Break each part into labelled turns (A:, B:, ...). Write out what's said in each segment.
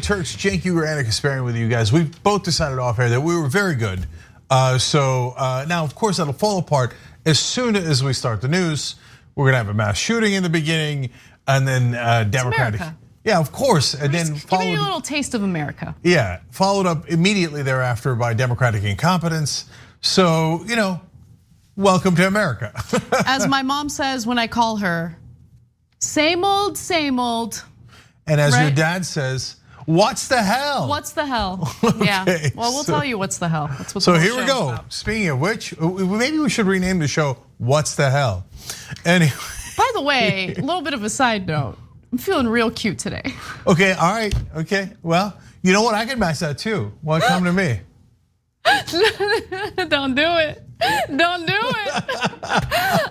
A: Turks, Cenk, Uygur, and Kasparian with you guys. We both decided off air that we were very good. So now, of course, that'll fall apart as soon as we start the news. We're gonna have a mass shooting in the beginning, and then Democratic. Yeah, of course, and then
B: giving you a little taste of America.
A: Yeah, followed up immediately thereafter by Democratic incompetence. So welcome to America.
B: As my mom says when I call her, same old, same old.
A: And as your dad says, what's the hell?
B: What's the hell? Yeah. Well, we'll tell you what's the hell. That's what.
A: So here we go. Speaking of which, maybe we should rename the show "What's the Hell." Anyway.
B: By the way, a little bit of a side note. I'm feeling real cute today.
A: Okay. All right. Okay. Well, you know what? I can match that too. Well, come to me.
B: Don't do it. Don't do it.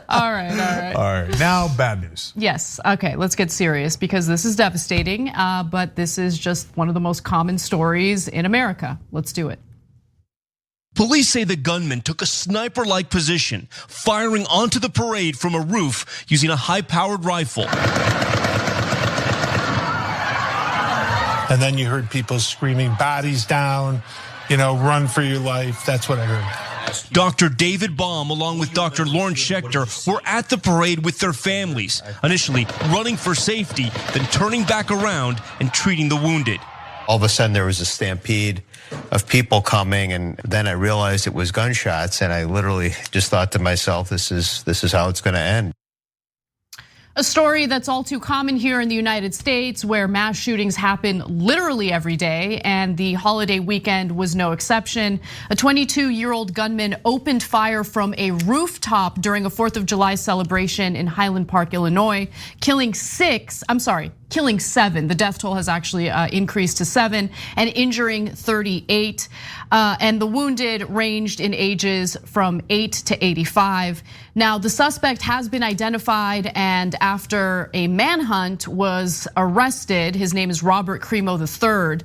B: All right.
A: All right, now bad news.
B: Yes, okay, let's get serious because this is devastating, but this is just one of the most common stories in America. Let's do it.
C: Police say the gunman took a sniper-like position, firing onto the parade from a roof using a high-powered rifle.
D: And then you heard people screaming, bodies down, run for your life. That's what I heard.
C: Dr. David Baum, along with Dr. Lauren Schechter, were at the parade with their families, initially running for safety, then turning back around and treating the wounded.
E: All of a sudden, there was a stampede of people coming, and then I realized it was gunshots, and I literally just thought to myself, this is how it's going to end.
B: A story that's all too common here in the United States, where mass shootings happen literally every day, and the holiday weekend was no exception. A 22-year-old gunman opened fire from a rooftop during a 4th of July celebration in Highland Park, Illinois, killing 7. The death toll has actually increased to 7 and injuring 38. And the wounded ranged in ages from 8 to 85. Now, the suspect has been identified, and after a manhunt was arrested. His name is Robert Crimo III.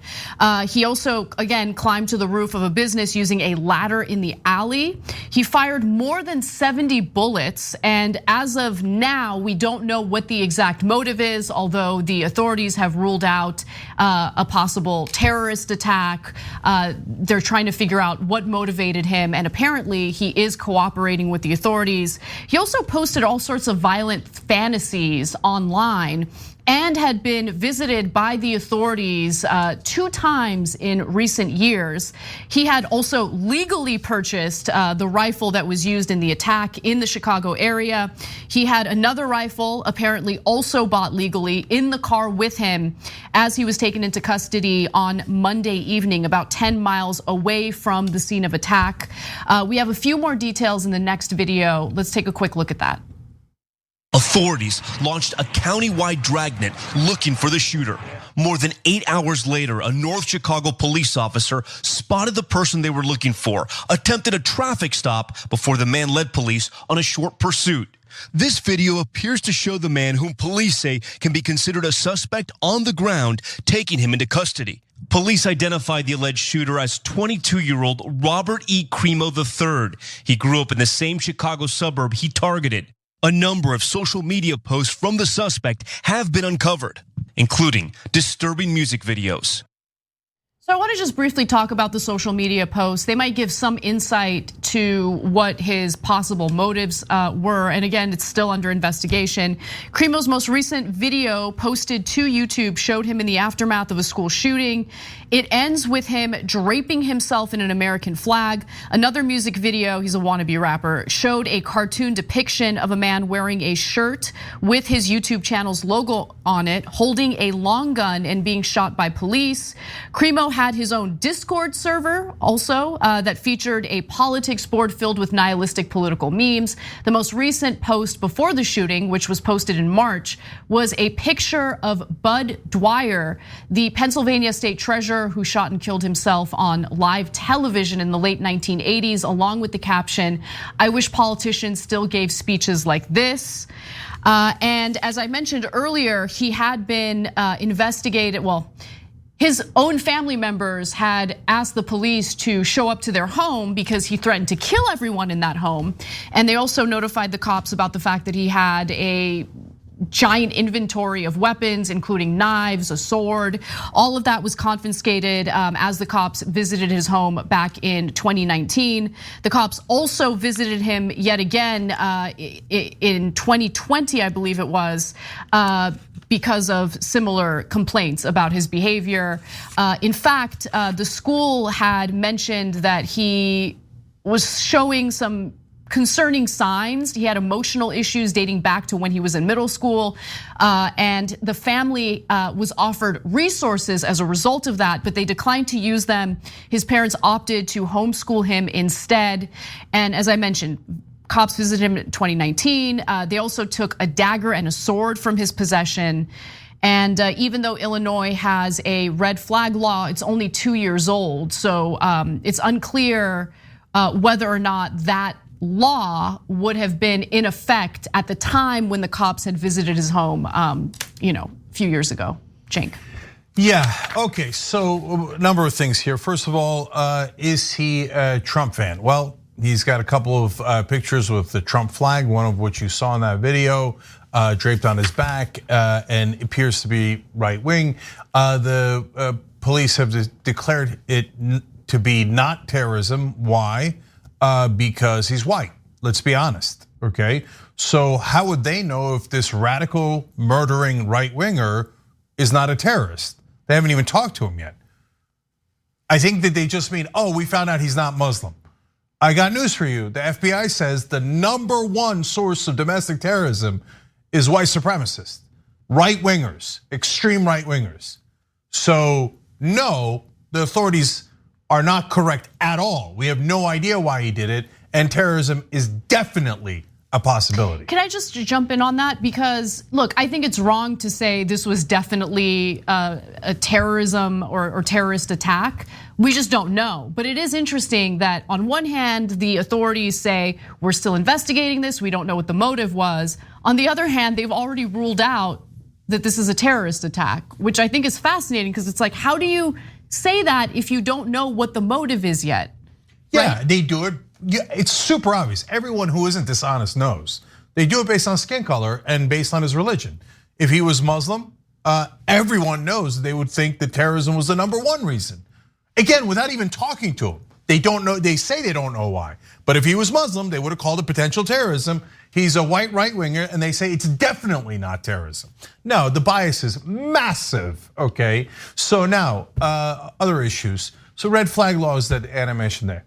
B: He also, again, climbed to the roof of a business using a ladder in the alley. He fired more than 70 bullets, and as of now, we don't know what the exact motive is, although the authorities have ruled out a possible terrorist attack. They're trying to figure out what motivated him, and apparently he is cooperating with the authorities. He also posted all sorts of violent fantasies online and had been visited by the authorities 2 times in recent years. He had also legally purchased the rifle that was used in the attack in the Chicago area. He had another rifle, apparently also bought legally, in the car with him as he was taken into custody on Monday evening, about 10 miles away from the scene of attack. We have a few more details in the next video. Let's take a quick look at that.
C: Authorities launched a county-wide dragnet looking for the shooter. More than 8 hours later, a North Chicago police officer spotted the person they were looking for, attempted a traffic stop before the man led police on a short pursuit. This video appears to show the man whom police say can be considered a suspect on the ground, taking him into custody. Police identified the alleged shooter as 22-year-old Robert E. Crimo III. He grew up in the same Chicago suburb he targeted. A number of social media posts from the suspect have been uncovered, including disturbing music videos.
B: So I want to just briefly talk about the social media posts. They might give some insight to what his possible motives were. And again, it's still under investigation. Crimo's most recent video posted to YouTube showed him in the aftermath of a school shooting. It ends with him draping himself in an American flag. Another music video, he's a wannabe rapper, showed a cartoon depiction of a man wearing a shirt with his YouTube channel's logo on it, holding a long gun and being shot by police. Crimo had his own Discord server also that featured a politics board filled with nihilistic political memes. The most recent post before the shooting, which was posted in March, was a picture of Bud Dwyer, the Pennsylvania state treasurer who shot and killed himself on live television in the late 1980s, along with the caption, "I wish politicians still gave speeches like this." And as I mentioned earlier, he had been investigated, well, his own family members had asked the police to show up to their home because he threatened to kill everyone in that home. And they also notified the cops about the fact that he had a giant inventory of weapons, including knives, a sword. All of that was confiscated as the cops visited his home back in 2019. The cops also visited him yet again in 2020, I believe it was, because of similar complaints about his behavior. In fact, the school had mentioned that he was showing some concerning signs. He had emotional issues dating back to when he was in middle school. And the family was offered resources as a result of that, but they declined to use them. His parents opted to homeschool him instead. And as I mentioned, cops visited him in 2019. They also took a dagger and a sword from his possession. And even though Illinois has a red flag law, it's only 2 years old. So it's unclear whether or not that law would have been in effect at the time when the cops had visited his home, a few years ago. Cenk.
A: Yeah, okay, so a number of things here. First of all, is he a Trump fan? Well, he's got a couple of pictures with the Trump flag, one of which you saw in that video, draped on his back, and appears to be right wing. The police have declared it to be not terrorism. Why? Because he's white, let's be honest, okay? So how would they know if this radical murdering right winger is not a terrorist? They haven't even talked to him yet. I think that they just mean, oh, we found out he's not Muslim. I got news for you. The FBI says the #1 source of domestic terrorism is white supremacists, right wingers, extreme right wingers. So no, the authorities are not correct at all. We have no idea why he did it, and terrorism is definitely a possibility.
B: Can I just jump in on that? Because look, I think it's wrong to say this was definitely a terrorism or terrorist attack. We just don't know. But it is interesting that on one hand, the authorities say we're still investigating this, we don't know what the motive was. On the other hand, they've already ruled out that this is a terrorist attack, which I think is fascinating because it's like, how do you say that if you don't know what the motive is yet?
A: Yeah,
B: right?
A: They do it. It's super obvious. Everyone who isn't dishonest knows. They do it based on skin color and based on his religion. If he was Muslim, everyone knows they would think that terrorism was the #1 reason. Again, without even talking to him. They don't know, they say they don't know why. But if he was Muslim, they would have called it potential terrorism. He's a white right winger and they say it's definitely not terrorism. No, the bias is massive, okay? So now, other issues. So red flag laws that Anna mentioned there.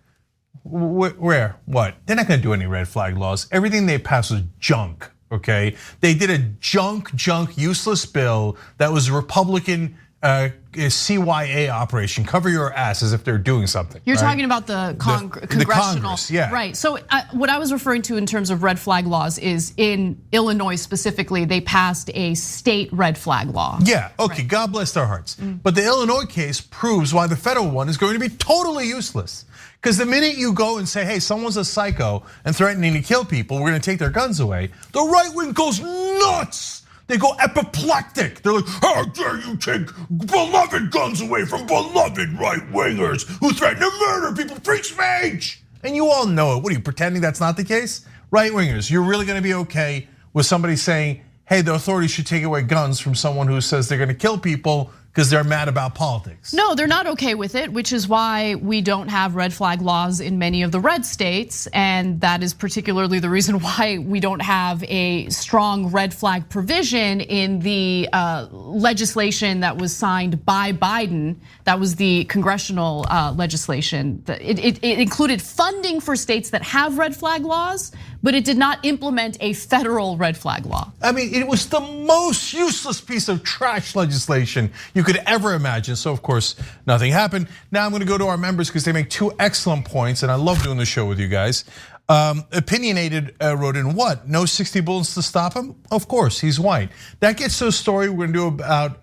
A: Where, what? They're not gonna do any red flag laws. Everything they passed was junk, okay? They did a junk, useless bill that was Republican CYA operation, cover your ass as if they're doing something.
B: You're talking about the congressional,
A: Congress, yeah.
B: Right, so what I was referring to in terms of red flag laws is in Illinois specifically, they passed a state red flag law.
A: Yeah, okay, right. God bless their hearts. But the Illinois case proves why the federal one is going to be totally useless. Because the minute you go and say, hey, someone's a psycho and threatening to kill people, we're gonna take their guns away, the right wing goes nuts. They go apoplectic. They're like, how dare you take beloved guns away from beloved right wingers who threaten to murder people, free speech. And you all know it. What are you pretending that's not the case? Right wingers, you're really gonna be okay with somebody saying, hey, the authorities should take away guns from someone who says they're gonna kill people because they're mad about politics.
B: No, they're not okay with it, which is why we don't have red flag laws in many of the red states. And that is particularly the reason why we don't have a strong red flag provision in the legislation that was signed by Biden. That was the congressional legislation. It included funding for states that have red flag laws, but it did not implement a federal red flag law.
A: I mean, it was the most useless piece of trash legislation you could ever imagine. So of course, nothing happened. Now I'm gonna go to our members because they make 2 excellent points and I love doing the show with you guys. Opinionated wrote in what? No 60 bullets to stop him? Of course, he's white. That gets to a story we're gonna do about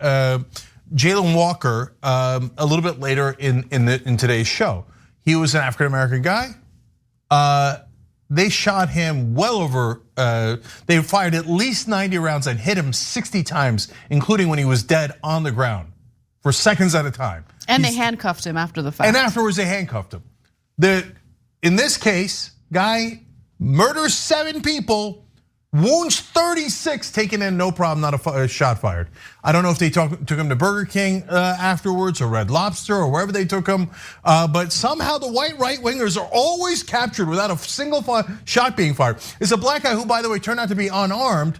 A: Jalen Walker a little bit later in today's show. He was an African-American guy. They shot him well over, they fired at least 90 rounds and hit him 60 times, including when he was dead on the ground for seconds at a time.
B: And they handcuffed him after the fact.
A: And afterwards they handcuffed him. In this case, guy murders 7 people, Wounds 36, taken in, no problem, not a shot fired. I don't know if they took him to Burger King afterwards or Red Lobster or wherever they took him. But somehow the white right-wingers are always captured without a single shot being fired. It's a black guy who, by the way, turned out to be unarmed.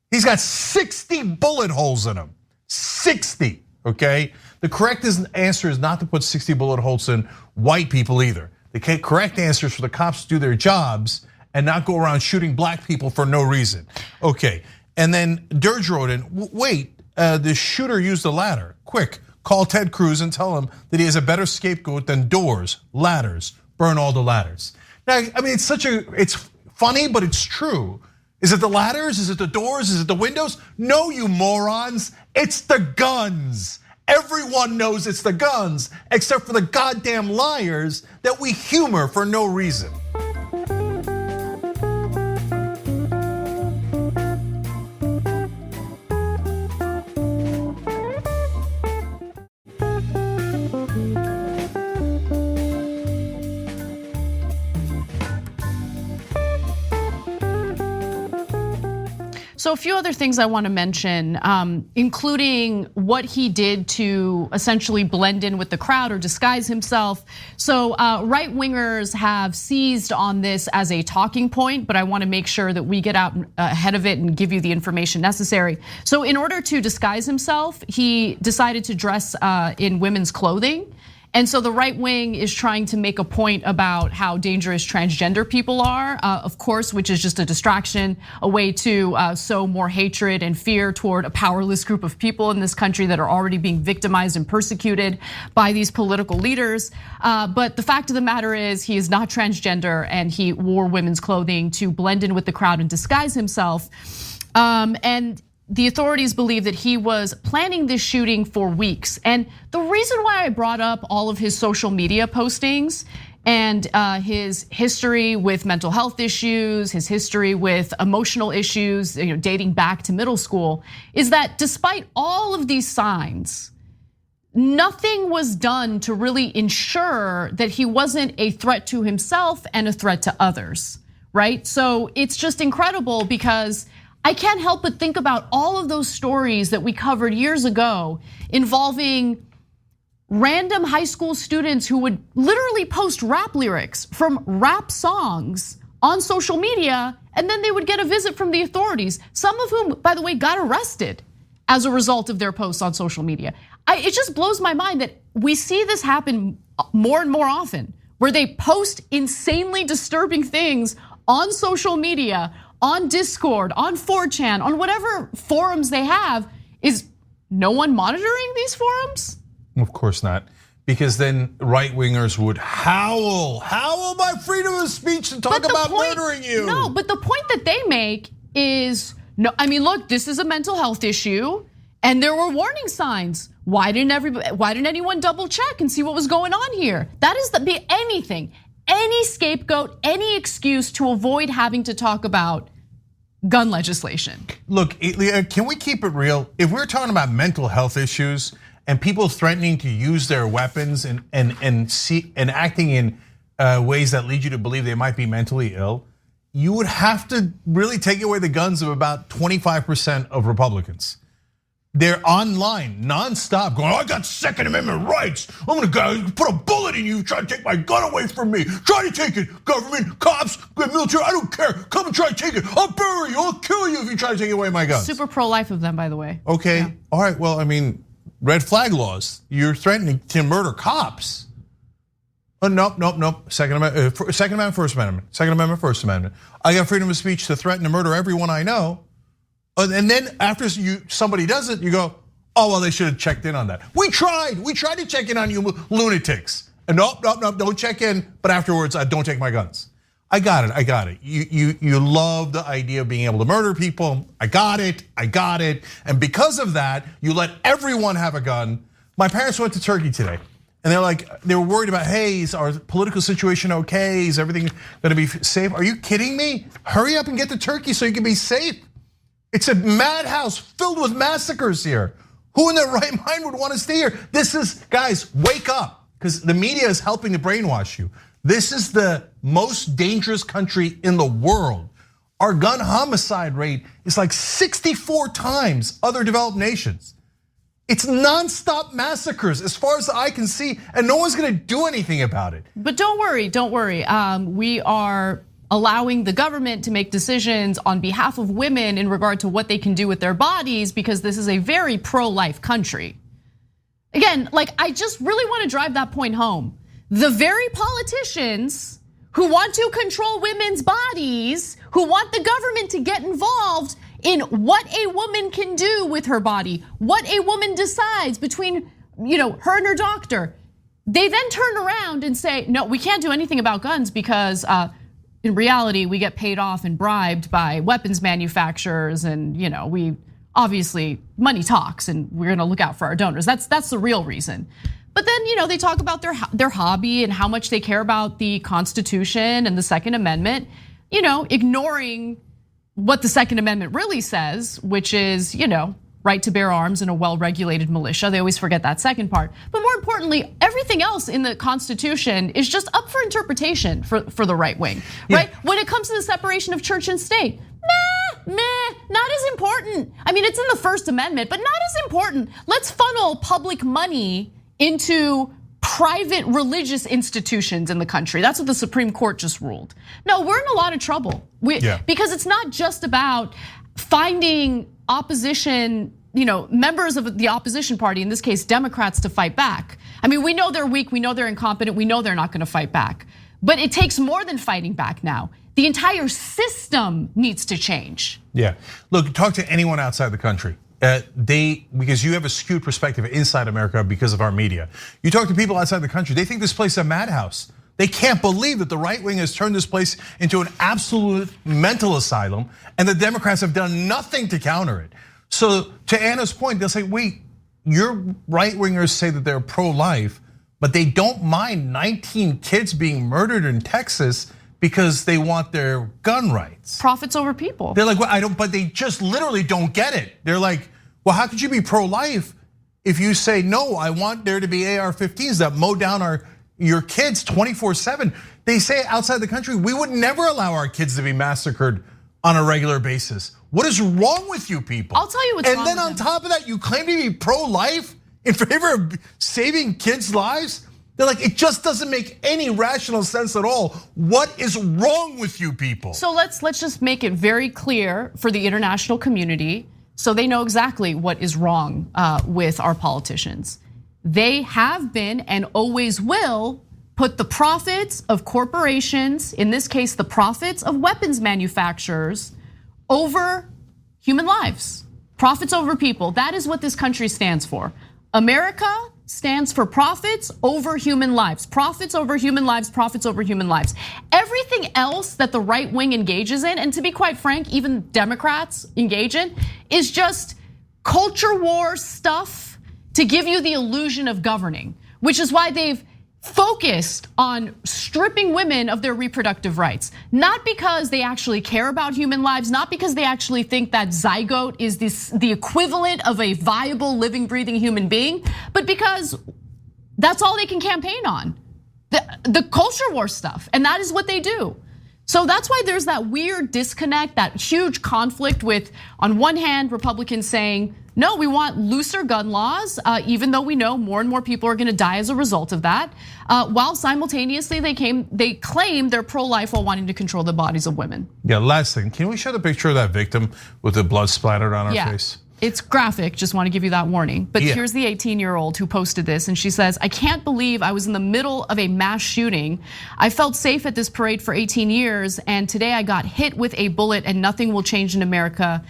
A: He's got 60 bullet holes in him, 60, okay? The correct answer is not to put 60 bullet holes in white people either. The correct answer is for the cops to do their jobs and not go around shooting black people for no reason. Okay, and then Dirge wrote in, wait, the shooter used a ladder. Quick, call Ted Cruz and tell him that he has a better scapegoat than doors, ladders, burn all the ladders. Now, I mean, it's funny, but it's true. Is it the ladders? Is it the doors? Is it the windows? No, you morons, it's the guns. Everyone knows it's the guns, except for the goddamn liars that we humor for no reason.
B: So a few other things I want to mention, including what he did to essentially blend in with the crowd or disguise himself. So right wingers have seized on this as a talking point, but I want to make sure that we get out ahead of it and give you the information necessary. So in order to disguise himself, he decided to dress in women's clothing. And so the right wing is trying to make a point about how dangerous transgender people are, of course, which is just a distraction, a way to sow more hatred and fear toward a powerless group of people in this country that are already being victimized and persecuted by these political leaders. But the fact of the matter is he is not transgender and he wore women's clothing to blend in with the crowd and disguise himself. And the authorities believe that he was planning this shooting for weeks. And the reason why I brought up all of his social media postings and his history with mental health issues, his history with emotional issues, dating back to middle school, is that despite all of these signs, nothing was done to really ensure that he wasn't a threat to himself and a threat to others, right? So it's just incredible because I can't help but think about all of those stories that we covered years ago involving random high school students who would literally post rap lyrics from rap songs on social media, and then they would get a visit from the authorities, some of whom, by the way, got arrested as a result of their posts on social media. It just blows my mind that we see this happen more and more often, where they post insanely disturbing things on social media, on Discord, on 4chan, on whatever forums they have. Is no one monitoring these forums?
A: Of course not, because then right wingers would howl my freedom of speech and talk about murdering you.
B: No, but the point that they make is, no, I mean, look, this is a mental health issue and there were warning signs. Why didn't anyone double check and see what was going on here? That is anything. Any scapegoat, any excuse to avoid having to talk about gun legislation.
A: Look, can we keep it real? If we're talking about mental health issues and people threatening to use their weapons and acting in ways that lead you to believe they might be mentally ill, you would have to really take away the guns of about 25% of Republicans. They're online nonstop going, I got Second Amendment rights. I'm gonna go put a bullet in you, try to take my gun away from me. Try to take it, government, cops, military, I don't care. Come and try to take it. I'll bury you, I'll kill you if you try to take away my guns.
B: Super pro-life of them, by the way.
A: Okay,
B: yeah.
A: All right, well, I mean, red flag laws. You're threatening to murder cops. Nope. Second Amendment, First Amendment. Second Amendment, First Amendment. I got freedom of speech to threaten to murder everyone I know. And then after somebody does it, you go, oh, well, they should have checked in on that. We tried to check in on you lunatics. And nope, don't check in, but afterwards, don't take my guns. I got it. You love the idea of being able to murder people. I got it. And because of that, you let everyone have a gun. My parents went to Turkey today. And they were worried about, hey, is our political situation okay? Is everything gonna be safe? Are you kidding me? Hurry up and get to Turkey so you can be safe. It's a madhouse filled with massacres here. Who in their right mind would want to stay here? Guys, wake up, because the media is helping to brainwash you. This is the most dangerous country in the world. Our gun homicide rate is like 64 times other developed nations. It's nonstop massacres as far as the eye can see, and no one's gonna do anything about it.
B: But don't worry. We are allowing the government to make decisions on behalf of women in regard to what they can do with their bodies, because this is a very pro-life country. Again, I just really want to drive that point home. The very politicians who want to control women's bodies, who want the government to get involved in what a woman can do with her body, what a woman decides between her and her doctor, they then turn around and say, no, we can't do anything about guns because in reality, we get paid off and bribed by weapons manufacturers, and we obviously money talks, and we're gonna look out for our donors. That's the real reason. But then they talk about their hobby and how much they care about the Constitution and the Second Amendment, ignoring what the Second Amendment really says, which is right to bear arms and a well-regulated militia. They always forget that second part. But more importantly, everything else in the Constitution is just up for interpretation for the right wing, right? When it comes to the separation of church and state, not as important. I mean, it's in the First Amendment, but not as important. Let's funnel public money into private religious institutions in the country. That's what the Supreme Court just ruled. No, we're in a lot of trouble. Because it's not just about finding opposition, members of the opposition party, in this case, Democrats, to fight back. I mean, we know they're weak, we know they're incompetent, we know they're not gonna fight back. But it takes more than fighting back now. The entire system needs to change.
A: Yeah, look, talk to anyone outside the country. Because you have a skewed perspective inside America because of our media. You talk to people outside the country, they think this place is a madhouse. They can't believe that the right wing has turned this place into an absolute mental asylum, and the Democrats have done nothing to counter it. So to Anna's point, they'll say, wait, your right wingers say that they're pro-life, but they don't mind 19 kids being murdered in Texas because they want their gun rights.
B: Profits over people.
A: They're like, well, but they just literally don't get it. They're like, well, how could you be pro-life if you say, no, I want there to be AR-15s that mow down your kids 24/7. They say outside the country, we would never allow our kids to be massacred on a regular basis. What is wrong with you people?
B: I'll tell you what's wrong with them.
A: And then on top of that, you claim to be pro-life in favor of saving kids' lives? They're like, it just doesn't make any rational sense at all. What is wrong with you people?
B: So let's just make it very clear for the international community so they know exactly what is wrong with our politicians. They have been and always will put the profits of corporations, in this case, the profits of weapons manufacturers, over human lives. Profits over people, that is what this country stands for. America stands for profits over human lives. Profits over human lives, profits over human lives. Everything else that the right wing engages in, and to be quite frank, even Democrats engage in, is just culture war stuff to give you the illusion of governing, which is why they've focused on stripping women of their reproductive rights. Not because they actually care about human lives, not because they actually think that zygote is the equivalent of a viable, living, breathing human being, but because that's all they can campaign on, the culture war stuff, and that is what they do. So that's why there's that weird disconnect, that huge conflict with, on one hand, Republicans saying, no, we want looser gun laws, even though we know more and more people are gonna die as a result of that, while simultaneously they claim they're pro-life while wanting to control the bodies of women.
A: Yeah, last thing, can we show the picture of that victim with the blood splattered on her face?
B: It's graphic, just want to give you that warning. But here's the 18-year-old who posted this, and she says, I can't believe I was in the middle of a mass shooting. I felt safe at this parade for 18 years, and today I got hit with a bullet and nothing will change in America.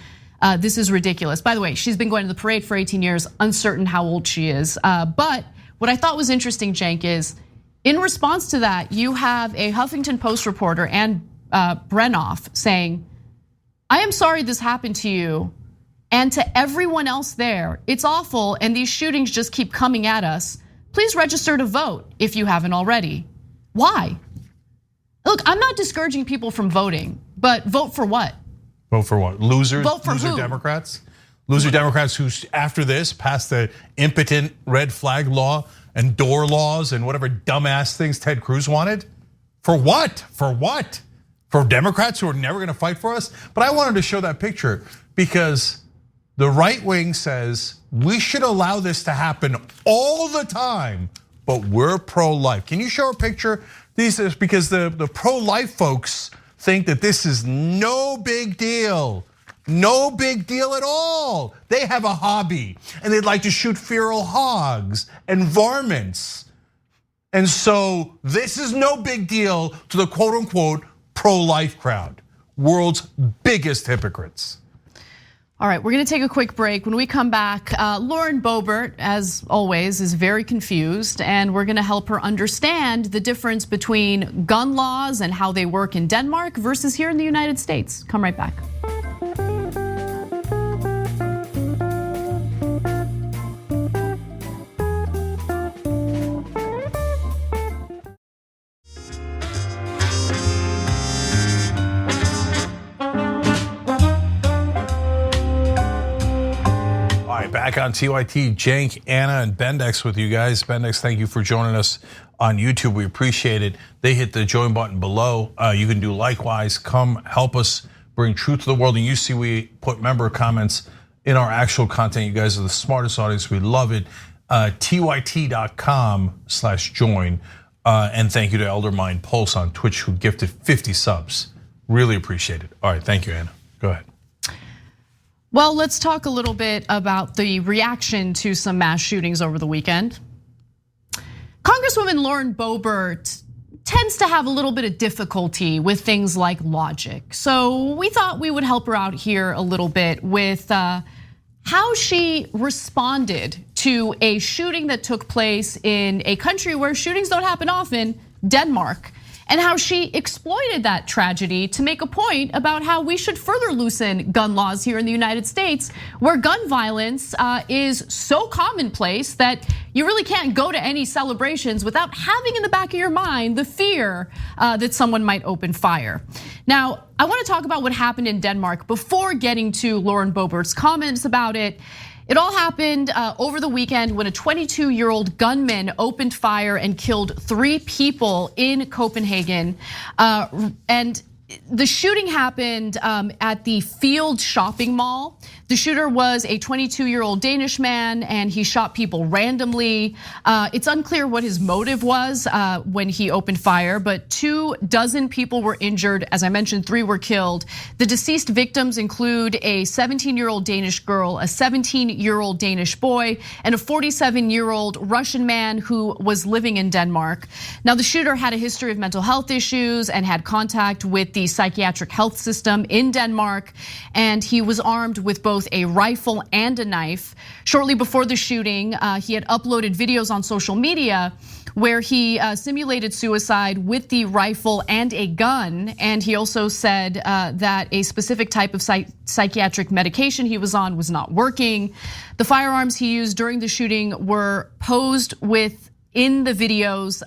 B: This is ridiculous. By the way, she's been going to the parade for 18 years, uncertain how old she is. But what I thought was interesting, Cenk, is in response to that, you have a Huffington Post reporter, Anne Brenoff, saying, I am sorry this happened to you. And to everyone else there, it's awful and these shootings just keep coming at us. Please register to vote if you haven't already. Why? Look, I'm not discouraging people from voting, but vote for what?
A: Vote for what? Losers?
B: Vote for
A: loser
B: who?
A: Democrats? Loser Democrats who, after this, passed the impotent red flag law and door laws and whatever dumbass things Ted Cruz wanted? For what? For what? for Democrats who are never gonna fight for us. But I wanted to show that picture because the right wing says we should allow this to happen all the time, but we're pro-life. Can you show a picture? These is because the pro-life folks think that this is no big deal. No big deal at all. They have a hobby and they'd like to shoot feral hogs and varmints. And so this is no big deal to the quote unquote pro-life crowd, world's biggest hypocrites.
B: All right, we're gonna take a quick break. When we come back, Lauren Boebert, as always, is very confused, and we're gonna help her understand the difference between gun laws and how they work in Denmark versus here in the United States. Come right back.
A: Back on TYT, Cenk, Anna, and Bendex with you guys. Bendex, thank you for joining us on YouTube. We appreciate it. They hit the join button below. You can do likewise. Come help us bring truth to the world. And you see we put member comments in our actual content. You guys are the smartest audience. We love it. TYT.com/join. And thank you to Eldermind Pulse on Twitch who gifted 50 subs. Really appreciate it. All right, thank you, Anna. Go ahead.
B: Well, let's talk a little bit about the reaction to some mass shootings over the weekend. Congresswoman Lauren Boebert tends to have a little bit of difficulty with things like logic. So we thought we would help her out here a little bit with how she responded to a shooting that took place in a country where shootings don't happen often, Denmark. And how she exploited that tragedy to make a point about how we should further loosen gun laws here in the United States, where gun violence is so commonplace that you really can't go to any celebrations without having in the back of your mind the fear that someone might open fire. Now, I want to talk about what happened in Denmark before getting to Lauren Boebert's comments about it. It all happened over the weekend when a 22-year-old gunman opened fire and killed 3 people in Copenhagen. And the shooting happened at the Field Shopping Mall. The shooter was a 22-year-old Danish man and he shot people randomly. It's unclear what his motive was when he opened fire, but 24 people were injured. As I mentioned, 3 were killed. The deceased victims include a 17-year-old Danish girl, a 17-year-old Danish boy, and a 47-year-old Russian man who was living in Denmark. Now, the shooter had a history of mental health issues and had contact with the psychiatric health system in Denmark, and he was armed with both a rifle and a knife. Shortly before the shooting, he had uploaded videos on social media where he simulated suicide with the rifle and a gun. And he also said that a specific type of psychiatric medication he was on was not working. The firearms he used during the shooting were posed in the videos,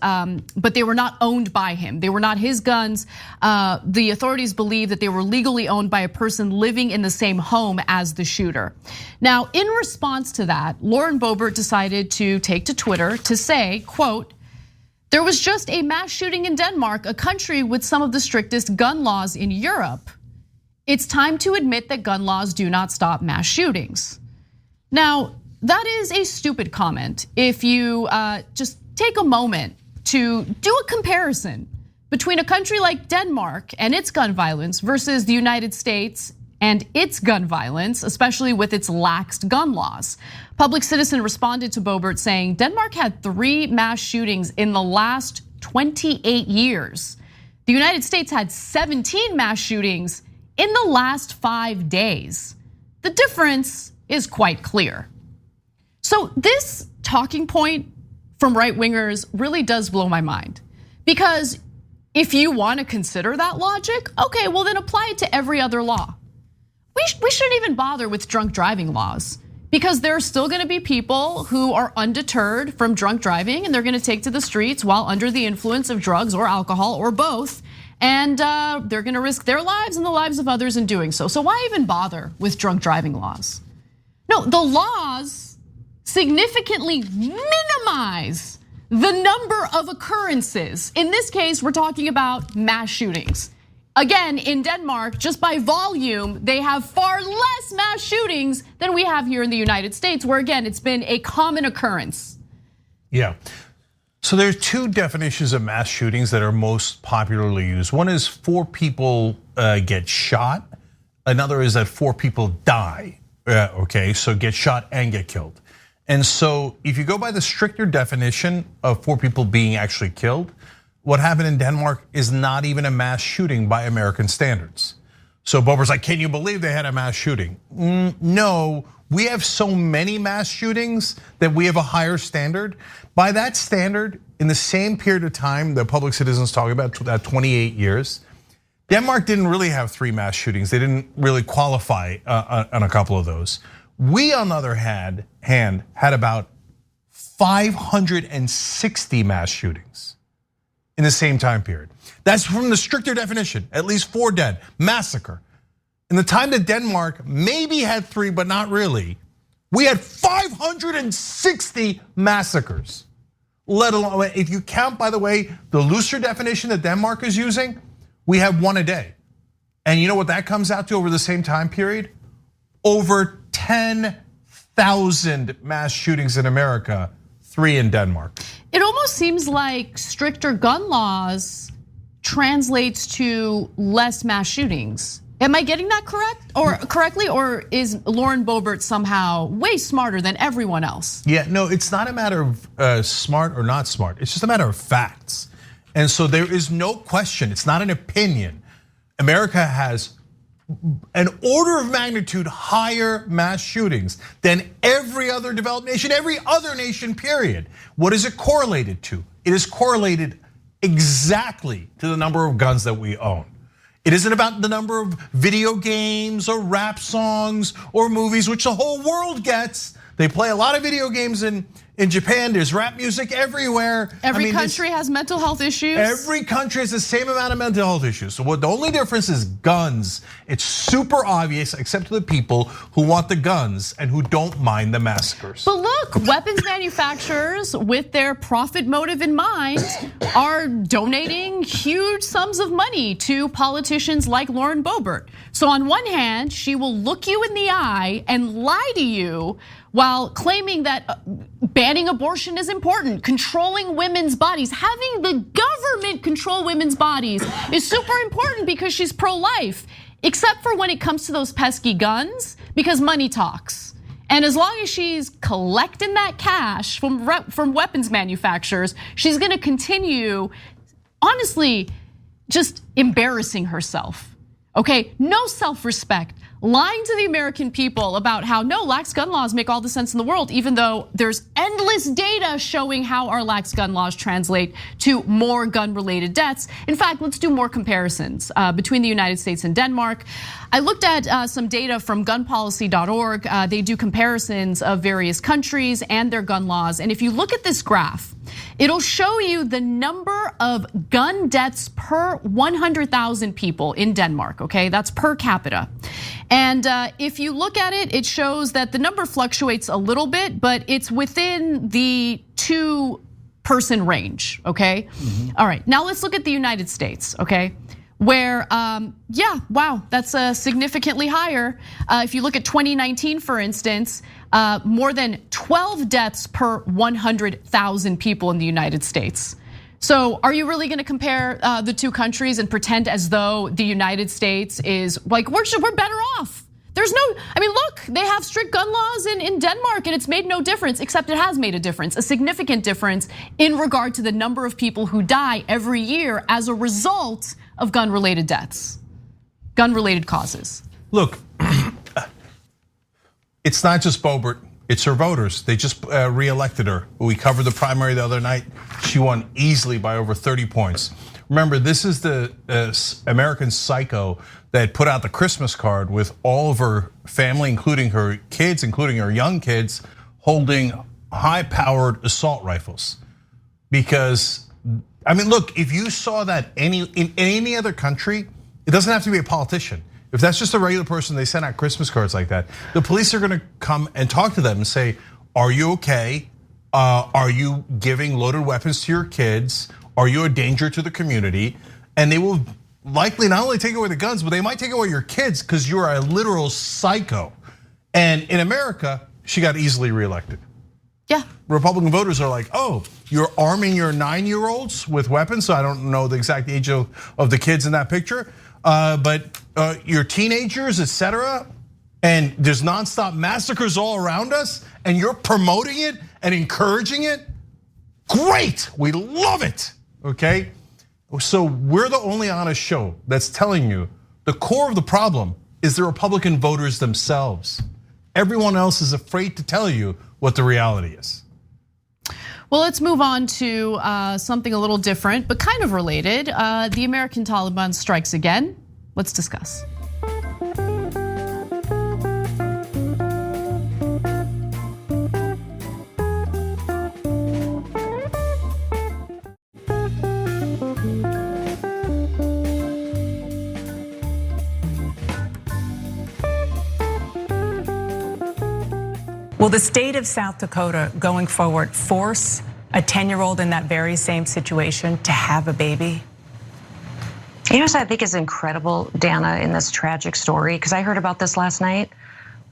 B: but they were not owned by him. They were not his guns. The authorities believe that they were legally owned by a person living in the same home as the shooter. Now, in response to that, Lauren Boebert decided to take to Twitter to say, quote, "There was just a mass shooting in Denmark, a country with some of the strictest gun laws in Europe. It's time to admit that gun laws do not stop mass shootings." Now, that is a stupid comment if you just take a moment to do a comparison between a country like Denmark and its gun violence versus the United States and its gun violence, especially with its laxed gun laws. Public Citizen responded to Boebert saying Denmark had 3 mass shootings in the last 28 years. The United States had 17 mass shootings in the last 5 days. The difference is quite clear. So this talking point from right wingers really does blow my mind, because if you want to consider that logic, okay, well then apply it to every other law. We shouldn't even bother with drunk driving laws, because there are still going to be people who are undeterred from drunk driving and they're going to take to the streets while under the influence of drugs or alcohol or both, and they're going to risk their lives and the lives of others in doing so. So why even bother with drunk driving laws? No, the laws significantly minimize the number of occurrences. In this case, we're talking about mass shootings. Again, in Denmark, just by volume, they have far less mass shootings than we have here in the United States, where again, it's been a common occurrence.
A: Yeah. So there's two definitions of mass shootings that are most popularly used. One is 4 people get shot. Another is that 4 people die. Okay, so get shot and get killed. And so if you go by the stricter definition of 4 people being actually killed, what happened in Denmark is not even a mass shooting by American standards. So Boebert's like, can you believe they had a mass shooting? No, we have so many mass shootings that we have a higher standard. By that standard, in the same period of time, the public citizens talking about that 28 years, Denmark didn't really have 3 mass shootings. They didn't really qualify on a couple of those. We, on the other hand, had about 560 mass shootings in the same time period. That's from the stricter definition, at least 4 dead, massacre. In the time that Denmark maybe had 3, but not really, we had 560 massacres. Let alone, if you count, by the way, the looser definition that Denmark is using, we have 1 a day. And you know what that comes out to over the same time period? Over 10,000 mass shootings in America, 3 in Denmark.
B: It almost seems like stricter gun laws translates to less mass shootings. Am I getting that correctly, or is Lauren Boebert somehow way smarter than everyone else?
A: Yeah, no, it's not a matter of smart or not smart. It's just a matter of facts. And so there is no question, it's not an opinion. America has an order of magnitude higher mass shootings than every other developed nation, every other nation, period. What is it correlated to? It is correlated exactly to the number of guns that we own. It isn't about the number of video games or rap songs or movies, which the whole world gets. They play a lot of video games in Japan. There's rap music everywhere.
B: Every country has mental health issues.
A: Every country has the same amount of mental health issues. So what the only difference is guns. It's super obvious, except to the people who want the guns and who don't mind the massacres.
B: But look, weapons manufacturers, with their profit motive in mind, are donating huge sums of money to politicians like Lauren Boebert. So on one hand, she will look you in the eye and lie to you while claiming that banning abortion is important, controlling women's bodies, having the government control women's bodies is super important because she's pro-life, except for when it comes to those pesky guns, because money talks. And as long as she's collecting that cash from weapons manufacturers, she's gonna continue, honestly, just embarrassing herself. Okay, no self-respect. Lying to the American people about how no, lax gun laws make all the sense in the world, even though there's endless data showing how our lax gun laws translate to more gun-related deaths. In fact, let's do more comparisons between the United States and Denmark. I looked at some data from gunpolicy.org. They do comparisons of various countries and their gun laws. And if you look at this graph, it'll show you the number of gun deaths per 100,000 people in Denmark, okay? That's per capita. And if you look at it, it shows that the number fluctuates a little bit, but it's within the 2-person range, okay? All right, now let's look at the United States, okay? Where, yeah, wow, that's significantly higher. If you look at 2019, for instance, more than 12 deaths per 100,000 people in the United States. So are you really gonna compare the 2 countries and pretend as though the United States is like, we're better off? There's no, I mean, look, they have strict gun laws in Denmark and it's made no difference, except it has made a difference, a significant difference in regard to the number of people who die every year as a result of gun-related deaths, gun-related causes.
A: Look, it's not just Boebert, it's her voters. They just re-elected her. We covered the primary the other night. She won easily by over 30 points. Remember, this is the American psycho that put out the Christmas card with all of her family, including her kids, including her young kids, holding high-powered assault rifles. Because, I mean, look, if you saw that in any other country, it doesn't have to be a politician. If that's just a regular person, they send out Christmas cards like that. The police are gonna come and talk to them and say, are you okay? Are you giving loaded weapons to your kids? Are you a danger to the community? And they will likely not only take away the guns, but they might take away your kids because you're a literal psycho. And in America, she got easily reelected.
B: Yeah. Republican
A: voters are like, oh, you're arming your 9-year-olds with weapons. So I don't know the exact age of the kids in that picture, but your teenagers, etc. And there's nonstop massacres all around us, and you're promoting it and encouraging it. Great, we love it. Okay, so we're the only honest show that's telling you the core of the problem is the Republican voters themselves. Everyone else is afraid to tell you what the reality is.
B: Well, let's move on to something a little different, but kind of related. The American Taliban strikes again. Let's discuss.
F: Will the state of South Dakota going forward force a 10-year-old in that very same situation to have a baby?
G: You know what I think is incredible, Dana, in this tragic story, because I heard about this last night.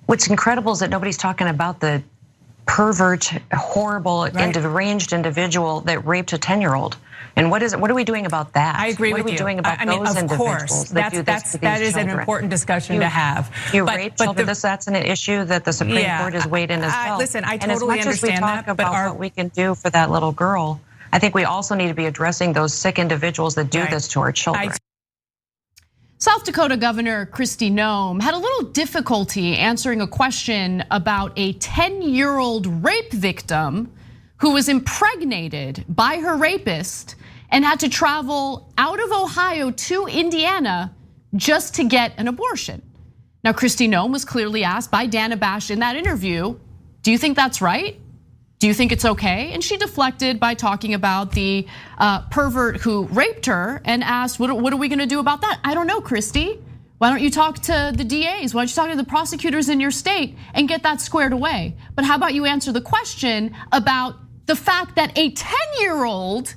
G: What's incredible is that nobody's talking about the pervert, horrible, deranged individual that raped a 10-year-old. And what are we doing about that?
F: I agree with you.
G: What are we doing about those individuals that do this to these
F: that is
G: children?
F: an important discussion to have.
G: You rape children, that's an issue that the Supreme Court has weighed in as well.
F: Listen, I totally
G: understand that. And as much as we talk about what we can do for that little girl, I think we also need to be addressing those sick individuals that do this to our children.
B: South Dakota Governor Kristi Noem had a little difficulty answering a question about a 10-year-old rape victim who was impregnated by her rapist and had to travel out of Ohio to Indiana just to get an abortion. Now, Kristi Noem was clearly asked by Dana Bash in that interview, do you think that's right? Do you think it's okay? And she deflected by talking about the pervert who raped her and asked, what are we gonna do about that? I don't know, Kristi. Why don't you talk to the DAs? Why don't you talk to the prosecutors in your state and get that squared away? But how about you answer the question about the fact that a 10-year-old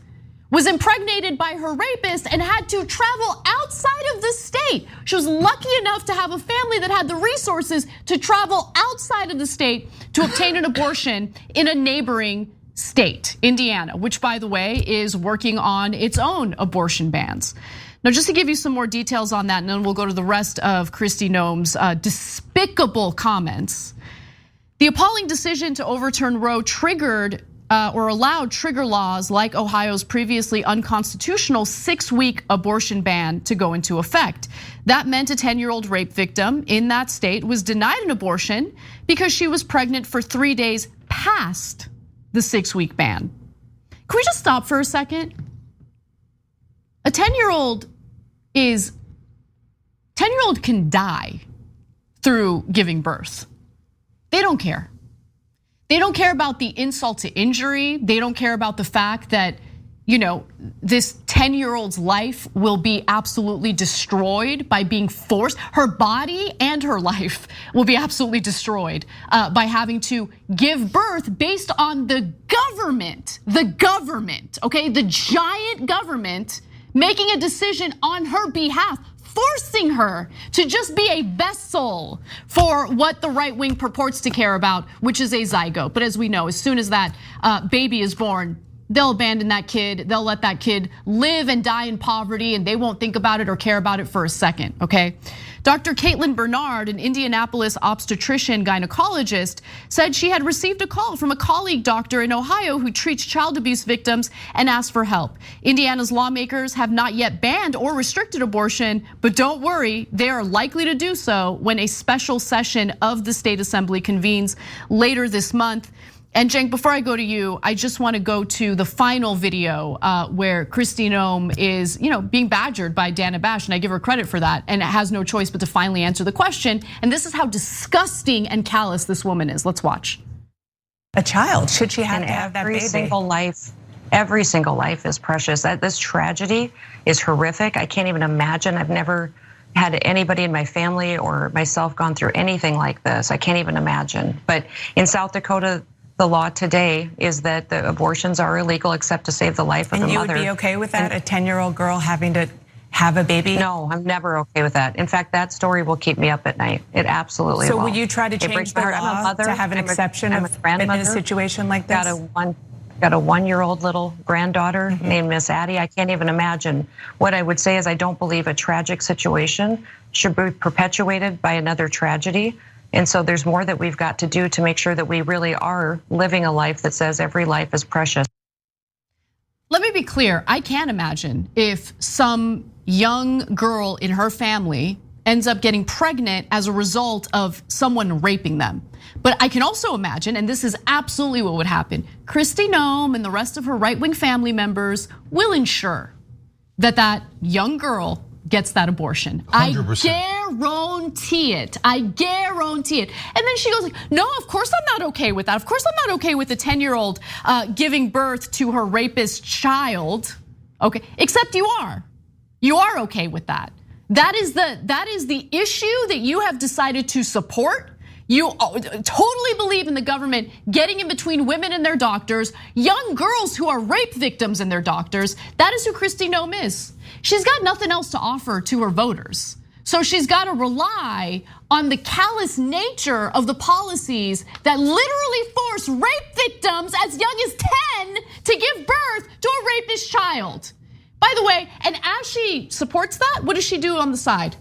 B: was impregnated by her rapist and had to travel outside of the state. She was lucky enough to have a family that had the resources to travel outside of the state to obtain an abortion in a neighboring state, Indiana, which by the way is working on its own abortion bans. Now, just to give you some more details on that, and then we'll go to the rest of Kristi Noem's despicable comments. The appalling decision to overturn Roe triggered or allowed trigger laws like Ohio's previously unconstitutional 6-week abortion ban to go into effect. That meant a 10-year-old rape victim in that state was denied an abortion because she was pregnant for 3 days past the 6-week ban. Can we just stop for a second? A 10-year-old can die through giving birth. They don't care. They don't care about the insult to injury. They don't care about the fact that, this 10-year-old's life will be absolutely destroyed by being forced. Her body and her life will be absolutely destroyed by having to give birth based on the government, okay? The giant government making a decision on her behalf, forcing her to just be a vessel for what the right wing purports to care about, which is a zygote. But as we know, as soon as that baby is born, they'll abandon that kid, they'll let that kid live and die in poverty, and they won't think about it or care about it for a second, okay? Dr. Caitlin Bernard, an Indianapolis obstetrician gynecologist, said she had received a call from a colleague doctor in Ohio who treats child abuse victims and asked for help. Indiana's lawmakers have not yet banned or restricted abortion, but don't worry, they are likely to do so when a special session of the state assembly convenes later this month. And Cenk, before I go to you, I just want to go to the final video where Kristi Noem is, being badgered by Dana Bash, and I give her credit for that, and has no choice but to finally answer the question. And this is how disgusting and callous this woman is. Let's watch.
F: A child, should she have to have that baby?
G: Every single life is precious. This tragedy is horrific. I can't even imagine. I've never had anybody in my family or myself gone through anything like this. I can't even imagine. But in South Dakota, the law today is that the abortions are illegal except to save the life of the mother.
F: And you would be okay with that? A 10-year-old girl having to have a baby?
G: No, I'm never okay with that. In fact, that story will keep me up at night. It absolutely will.
F: So will you try to change the law to have an exception in a situation like this?
G: Got a 1-year-old little granddaughter named Miss Addie. I can't even imagine. What I would say is I don't believe a tragic situation should be perpetuated by another tragedy. And so there's more that we've got to do to make sure that we really are living a life that says every life is precious.
B: Let me be clear. I can't imagine if some young girl in her family ends up getting pregnant as a result of someone raping them. But I can also imagine, and this is absolutely what would happen, Kristi Noem and the rest of her right-wing family members will ensure that that young girl gets that abortion.
A: 100%.
B: I guarantee it. I guarantee it. And then she goes, no, of course I'm not okay with that. Of course I'm not okay with a 10-year-old giving birth to her rapist child. Okay, except you are. You are okay with that. That is the issue that you have decided to support. You totally believe in the government getting in between women and their doctors, young girls who are rape victims and their doctors. That is who Kristi Noem is. She's got nothing else to offer to her voters. So she's got to rely on the callous nature of the policies that literally force rape victims as young as 10 to give birth to a rapist child. By the way, and as she supports that, what does she do on the side?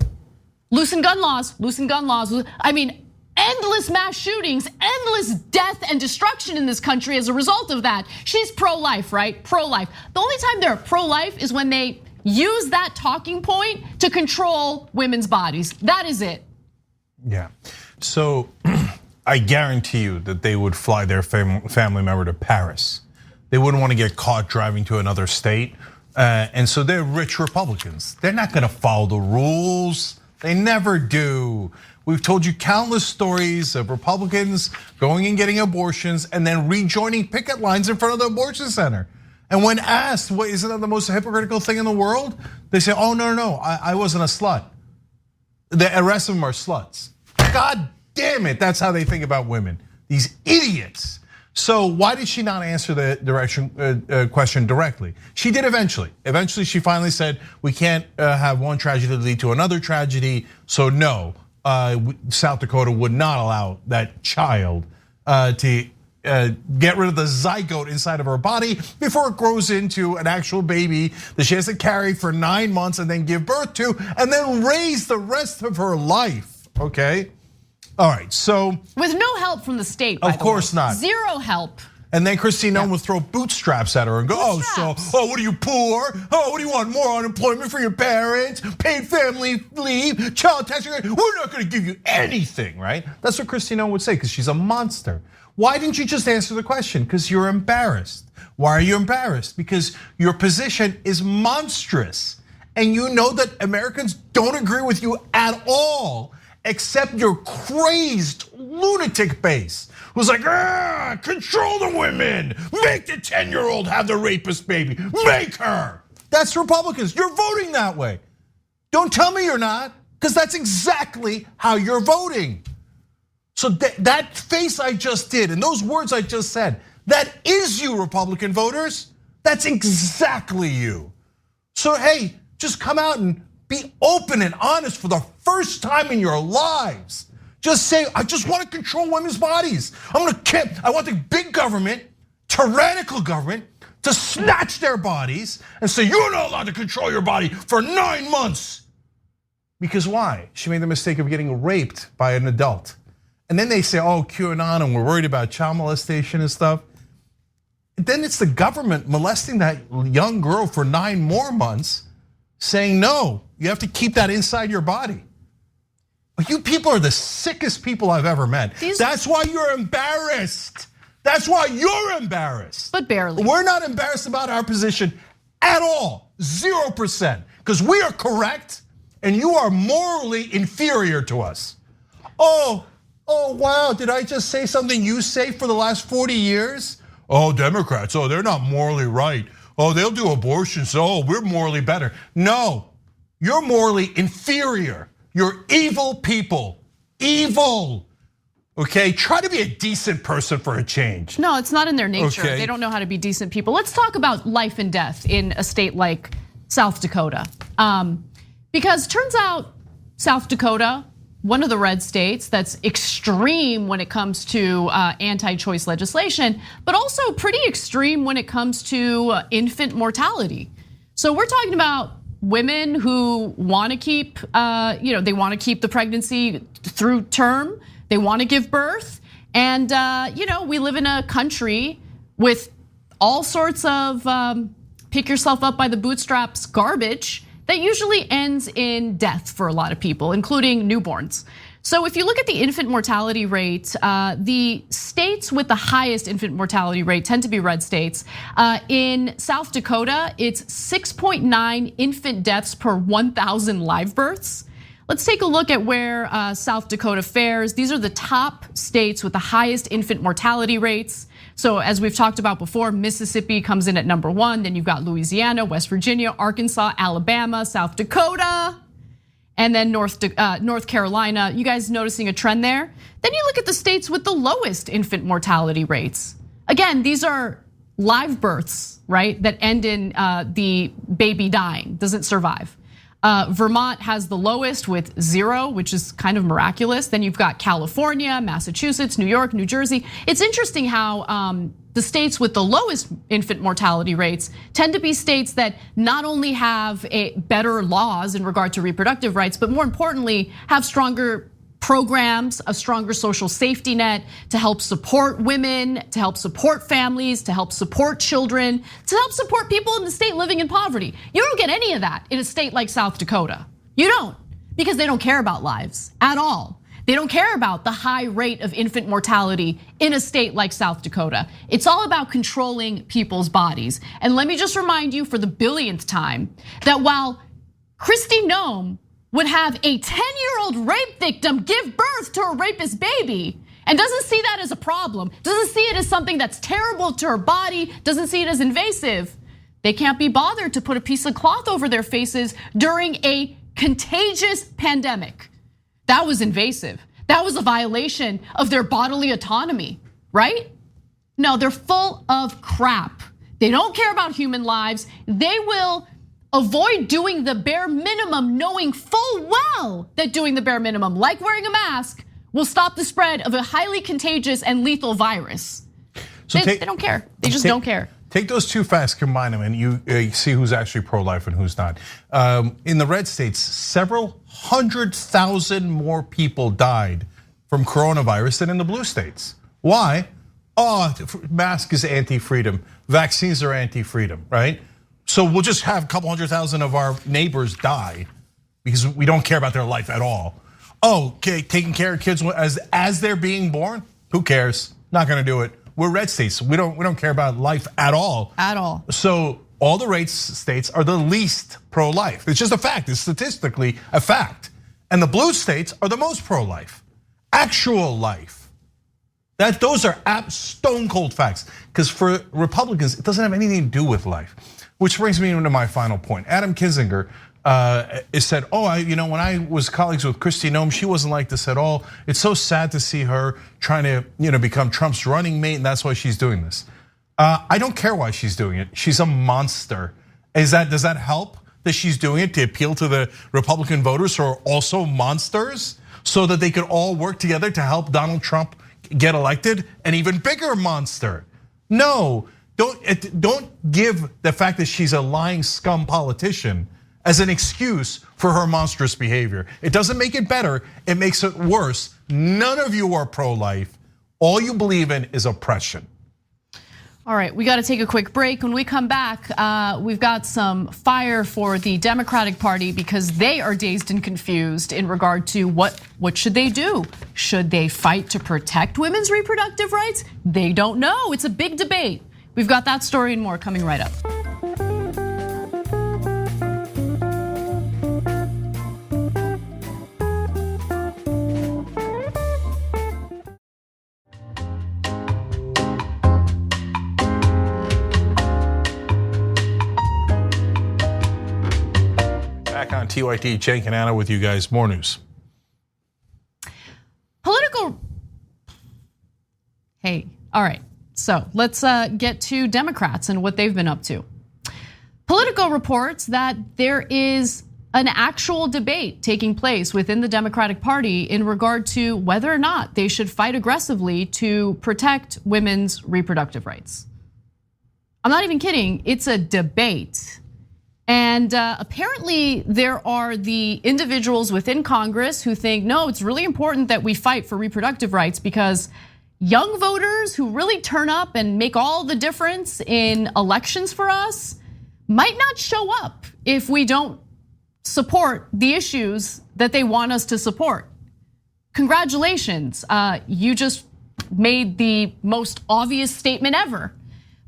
B: Loosen gun laws, loosen gun laws. I mean, endless mass shootings, endless death and destruction in this country as a result of that. She's pro-life, right? Pro-life. The only time they're pro-life is when they use that talking point to control women's bodies. That is it.
A: Yeah, so I guarantee you that they would fly their family member to Paris. They wouldn't want to get caught driving to another state. And so they're rich Republicans. They're not gonna follow the rules. They never do. We've told you countless stories of Republicans going and getting abortions and then rejoining picket lines in front of the abortion center. And when asked, what, isn't that the most hypocritical thing in the world? They say, oh, no, I wasn't a slut. The rest of them are sluts. God damn it, that's how they think about women. These idiots. So why did she not answer the question directly? She did eventually. Eventually, she finally said, we can't have one tragedy lead to another tragedy. So no, South Dakota would not allow that child to get rid of the zygote inside of her body before it grows into an actual baby that she has to carry for 9 months and then give birth to and then raise the rest of her life, okay? All right, so.
B: With no help from the state, by the way.
A: Of course not.
B: Zero help.
A: And then Kristi Noem would throw bootstraps at her and go, oh, what are you, poor? Oh, what do you want, more unemployment for your parents? Paid family leave, child tax, we're not gonna give you anything, right? That's what Kristi Noem would say, because she's a monster. Why didn't you just answer the question? Because you're embarrassed. Why are you embarrassed? Because your position is monstrous. And you know that Americans don't agree with you at all, except your crazed lunatic base who's like, control the women, make the 10-year-old have the rapist baby, make her. That's Republicans, you're voting that way. Don't tell me you're not, because that's exactly how you're voting. So that face I just did and those words I just said, that is you, Republican voters. That's exactly you. So hey, just come out and be open and honest for the first time in your lives. Just say, I just want to control women's bodies. I want the big government, tyrannical government, to snatch their bodies and say, you're not allowed to control your body for 9 months. Because why? She made the mistake of getting raped by an adult. And then they say, oh, QAnon, and we're worried about child molestation and stuff. Then it's the government molesting that young girl for 9 more months, saying, no, you have to keep that inside your body. You people are the sickest people I've ever met. That's why you're embarrassed. That's why you're embarrassed.
B: But barely.
A: We're not embarrassed about our position at all, 0%. Because we are correct and you are morally inferior to us. Oh, wow, did I just say something you say for the last 40 years? Oh, Democrats, they're not morally right. Oh, they'll do abortions, we're morally better. No, you're morally inferior. You're evil people, evil. Okay, try to be a decent person for a change.
B: No, it's not in their nature.
A: Okay.
B: They don't know how to be decent people. Let's talk about life and death in a state like South Dakota. Because turns out South Dakota, one of the red states that's extreme when it comes to anti-choice legislation, but also pretty extreme when it comes to infant mortality. So we're talking about women who want to keep, they want to keep the pregnancy through term. They want to give birth, and we live in a country with all sorts of pick yourself up by the bootstraps garbage that usually ends in death for a lot of people, including newborns. So if you look at the infant mortality rate, the states with the highest infant mortality rate tend to be red states. In South Dakota, it's 6.9 infant deaths per 1,000 live births. Let's take a look at where South Dakota fares. These are the top states with the highest infant mortality rates. So as we've talked about before, Mississippi comes in at number 1. Then you've got Louisiana, West Virginia, Arkansas, Alabama, South Dakota, and then North Carolina. You guys noticing a trend there? Then you look at the states with the lowest infant mortality rates. Again, these are live births, right? That end in the baby dying, doesn't survive. Vermont has the lowest with 0, which is kind of miraculous. Then you've got California, Massachusetts, New York, New Jersey. It's interesting how the states with the lowest infant mortality rates tend to be states that not only have better laws in regard to reproductive rights, but more importantly, have stronger programs, a stronger social safety net to help support women, to help support families, to help support children, to help support people in the state living in poverty. You don't get any of that in a state like South Dakota. You don't, because they don't care about lives at all. They don't care about the high rate of infant mortality in a state like South Dakota. It's all about controlling people's bodies. And let me just remind you for the billionth time that while Kristi Noem would have a 10-year-old rape victim give birth to a rapist baby and doesn't see that as a problem, doesn't see it as something that's terrible to her body, doesn't see it as invasive, they can't be bothered to put a piece of cloth over their faces during a contagious pandemic. That was invasive. That was a violation of their bodily autonomy, right? No, they're full of crap. They don't care about human lives. They will avoid doing the bare minimum, knowing full well that doing the bare minimum, like wearing a mask, will stop the spread of a highly contagious and lethal virus. So they don't care. They just don't care.
A: Take those two facts, combine them, and you see who's actually pro-life and who's not. In the red states, several 100,000 more people died from coronavirus than in the blue states. Why? Mask is anti-freedom. Vaccines are anti-freedom, right? So we'll just have a couple 100,000 of our neighbors die because we don't care about their life at all. Okay, taking care of kids as they're being born, who cares? Not gonna do it. We're red states. We don't care about life at all.
B: At all.
A: So all the red states are the least pro-life. It's just a fact. It's statistically a fact. And the blue states are the most pro-life. Actual life. Those are stone cold facts. Because for Republicans, it doesn't have anything to do with life. Which brings me into my final point. Adam Kinzinger has said, when I was colleagues with Kristi Noem, she wasn't like this at all. It's so sad to see her trying to become Trump's running mate, and that's why she's doing this. I don't care why she's doing it. She's a monster. Does that help that she's doing it to appeal to the Republican voters who are also monsters, so that they could all work together to help Donald Trump get elected? An even bigger monster. No. Don't give the fact that she's a lying scum politician as an excuse for her monstrous behavior. It doesn't make it better, it makes it worse. None of you are pro-life. All you believe in is oppression.
B: All right, we got to take a quick break. When we come back, we've got some fire for the Democratic Party because they are dazed and confused in regard to what should they do? Should they fight to protect women's reproductive rights? They don't know. It's a big debate. We've got that story and more coming right up.
A: Back on TYT, Cenk and Anna with you guys. More news.
B: Hey, all right. So let's get to Democrats and what they've been up to. Politico reports that there is an actual debate taking place within the Democratic Party in regard to whether or not they should fight aggressively to protect women's reproductive rights. I'm not even kidding, it's a debate. And apparently there are the individuals within Congress who think, no, it's really important that we fight for reproductive rights because young voters who really turn up and make all the difference in elections for us might not show up if we don't support the issues that they want us to support. Congratulations, you just made the most obvious statement ever.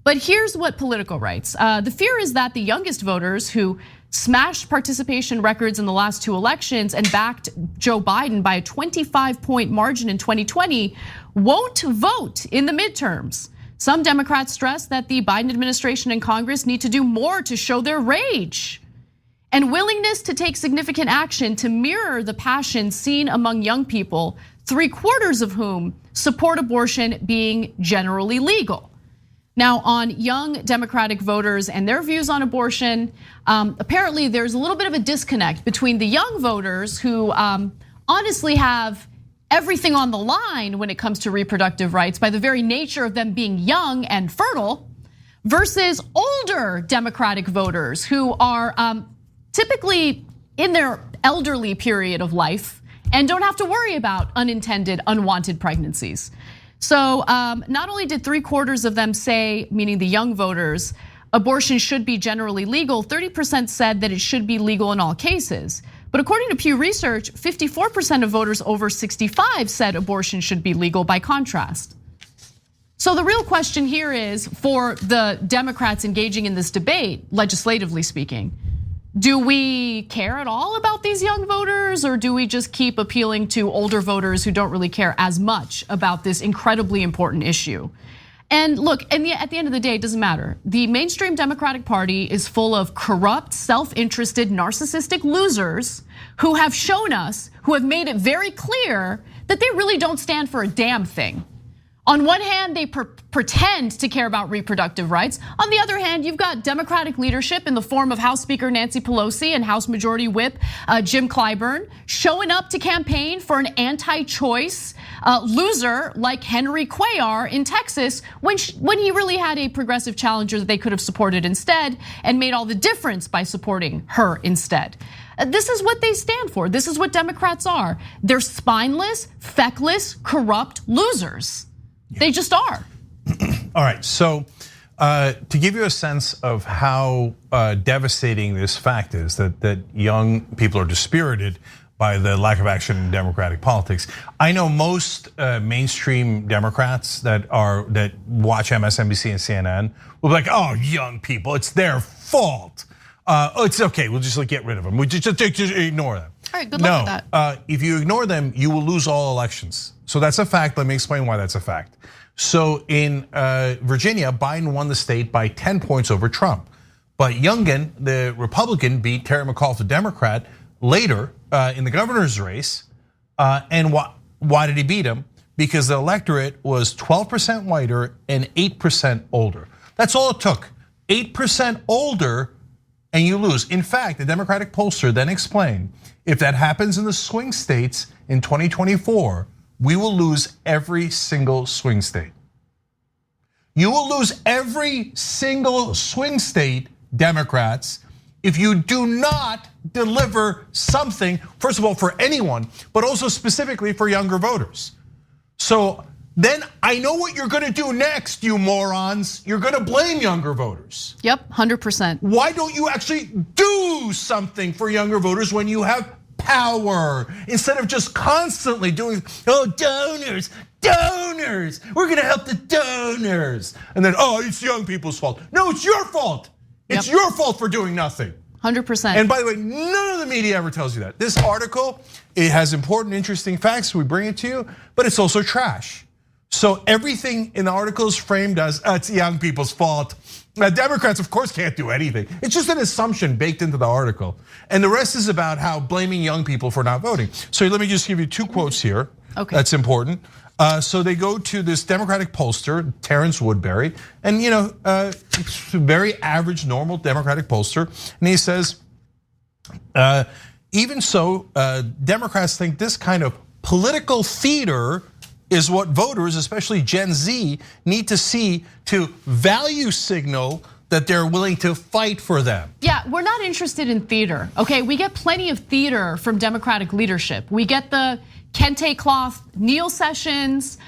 B: But here's what Politico writes. The fear is that the youngest voters who smashed participation records in the last 2 elections and backed Joe Biden by a 25-point margin in 2020 won't vote in the midterms. Some Democrats stress that the Biden administration and Congress need to do more to show their rage and willingness to take significant action to mirror the passion seen among young people, 3/4 of whom support abortion being generally legal. Now, on young Democratic voters and their views on abortion, apparently there's a little bit of a disconnect between the young voters who honestly have everything on the line when it comes to reproductive rights by the very nature of them being young and fertile, versus older Democratic voters who are typically in their elderly period of life and don't have to worry about unintended, unwanted pregnancies. So not only did 3/4 of them say, meaning the young voters, abortion should be generally legal, 30% said that it should be legal in all cases. But according to Pew Research, 54% of voters over 65 said abortion should be legal by contrast. So the real question here is, for the Democrats engaging in this debate, legislatively speaking, do we care at all about these young voters, or do we just keep appealing to older voters who don't really care as much about this incredibly important issue? And look, at the end of the day, it doesn't matter. The mainstream Democratic Party is full of corrupt, self-interested, narcissistic losers who have shown us, who have made it very clear that they really don't stand for a damn thing. On one hand, they pretend to care about reproductive rights. On the other hand, you've got Democratic leadership in the form of House Speaker Nancy Pelosi and House Majority Whip Jim Clyburn showing up to campaign for an anti-choice loser like Henry Cuellar in Texas when he really had a progressive challenger that they could have supported instead and made all the difference by supporting her instead. This is what they stand for. This is what Democrats are. They're spineless, feckless, corrupt losers. They just are.
A: All right, so to give you a sense of how devastating this fact is, that young people are dispirited by the lack of action in Democratic politics. I know most mainstream Democrats that watch MSNBC and CNN will be like, oh, young people, it's their fault. It's okay, we'll just get rid of them. We just ignore them.
B: All right, good luck with that.
A: If you ignore them, you will lose all elections. So that's a fact. Let me explain why that's a fact. So in Virginia, Biden won the state by 10 points over Trump. But Youngkin, the Republican, beat Terry McAuliffe, the Democrat, later in the governor's race. And why did he beat him? Because the electorate was 12% whiter and 8% older. That's all it took. 8% older and you lose. In fact, the Democratic pollster then explained, if that happens in the swing states in 2024, we will lose every single swing state. You will lose every single swing state, Democrats, if you do not deliver something, first of all, for anyone, but also specifically for younger voters. So then I know what you're gonna do next, you morons. You're gonna blame younger voters.
B: Yep, 100%.
A: Why don't you actually do something for younger voters when you have power, instead of just constantly doing, oh, donors, we're gonna help the donors. And then, oh, it's young people's fault. No, it's your fault. It's your fault for doing nothing.
B: 100%.
A: And by the way, none of the media ever tells you that. This article, it has important, interesting facts, we bring it to you, but it's also trash. So everything in the article is framed as, it's young people's fault. Democrats, of course, can't do anything. It's just an assumption baked into the article. And the rest is about how blaming young people for not voting. So let me just give you 2 quotes here.
B: Okay.
A: That's important. So they go to this Democratic pollster, Terrence Woodbury, and very average, normal Democratic pollster, and he says, even so, Democrats think this kind of political theater is what voters, especially Gen Z, need to see to value signal that they're willing to fight for them.
B: Yeah, we're not interested in theater, okay? We get plenty of theater from Democratic leadership. We get the kente cloth Neil sessions.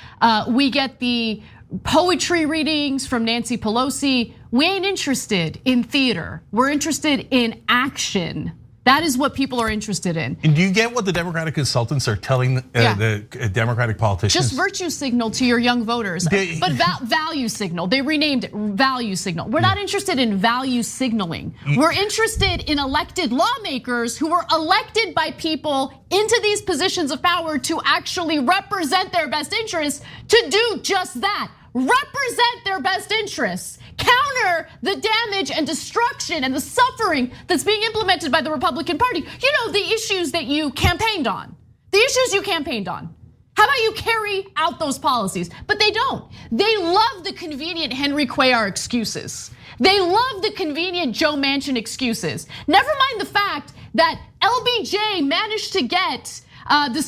B: We get the poetry readings from Nancy Pelosi. We ain't interested in theater. We're interested in action. That is what people are interested in.
A: And do you get what the Democratic consultants are telling the Democratic politicians?
B: Just virtue signal to your young voters, but value signal. They renamed it value signal. We're not interested in value signaling. We're interested in elected lawmakers who were elected by people into these positions of power to actually represent their best interests, to do just that. Represent their best interests, counter the damage and destruction and the suffering that's being implemented by the Republican Party. You know, the issues that you campaigned on. The issues you campaigned on. How about you carry out those policies? But they don't. They love the convenient Henry Cuellar excuses. They love the convenient Joe Manchin excuses. Never mind the fact that LBJ managed to get the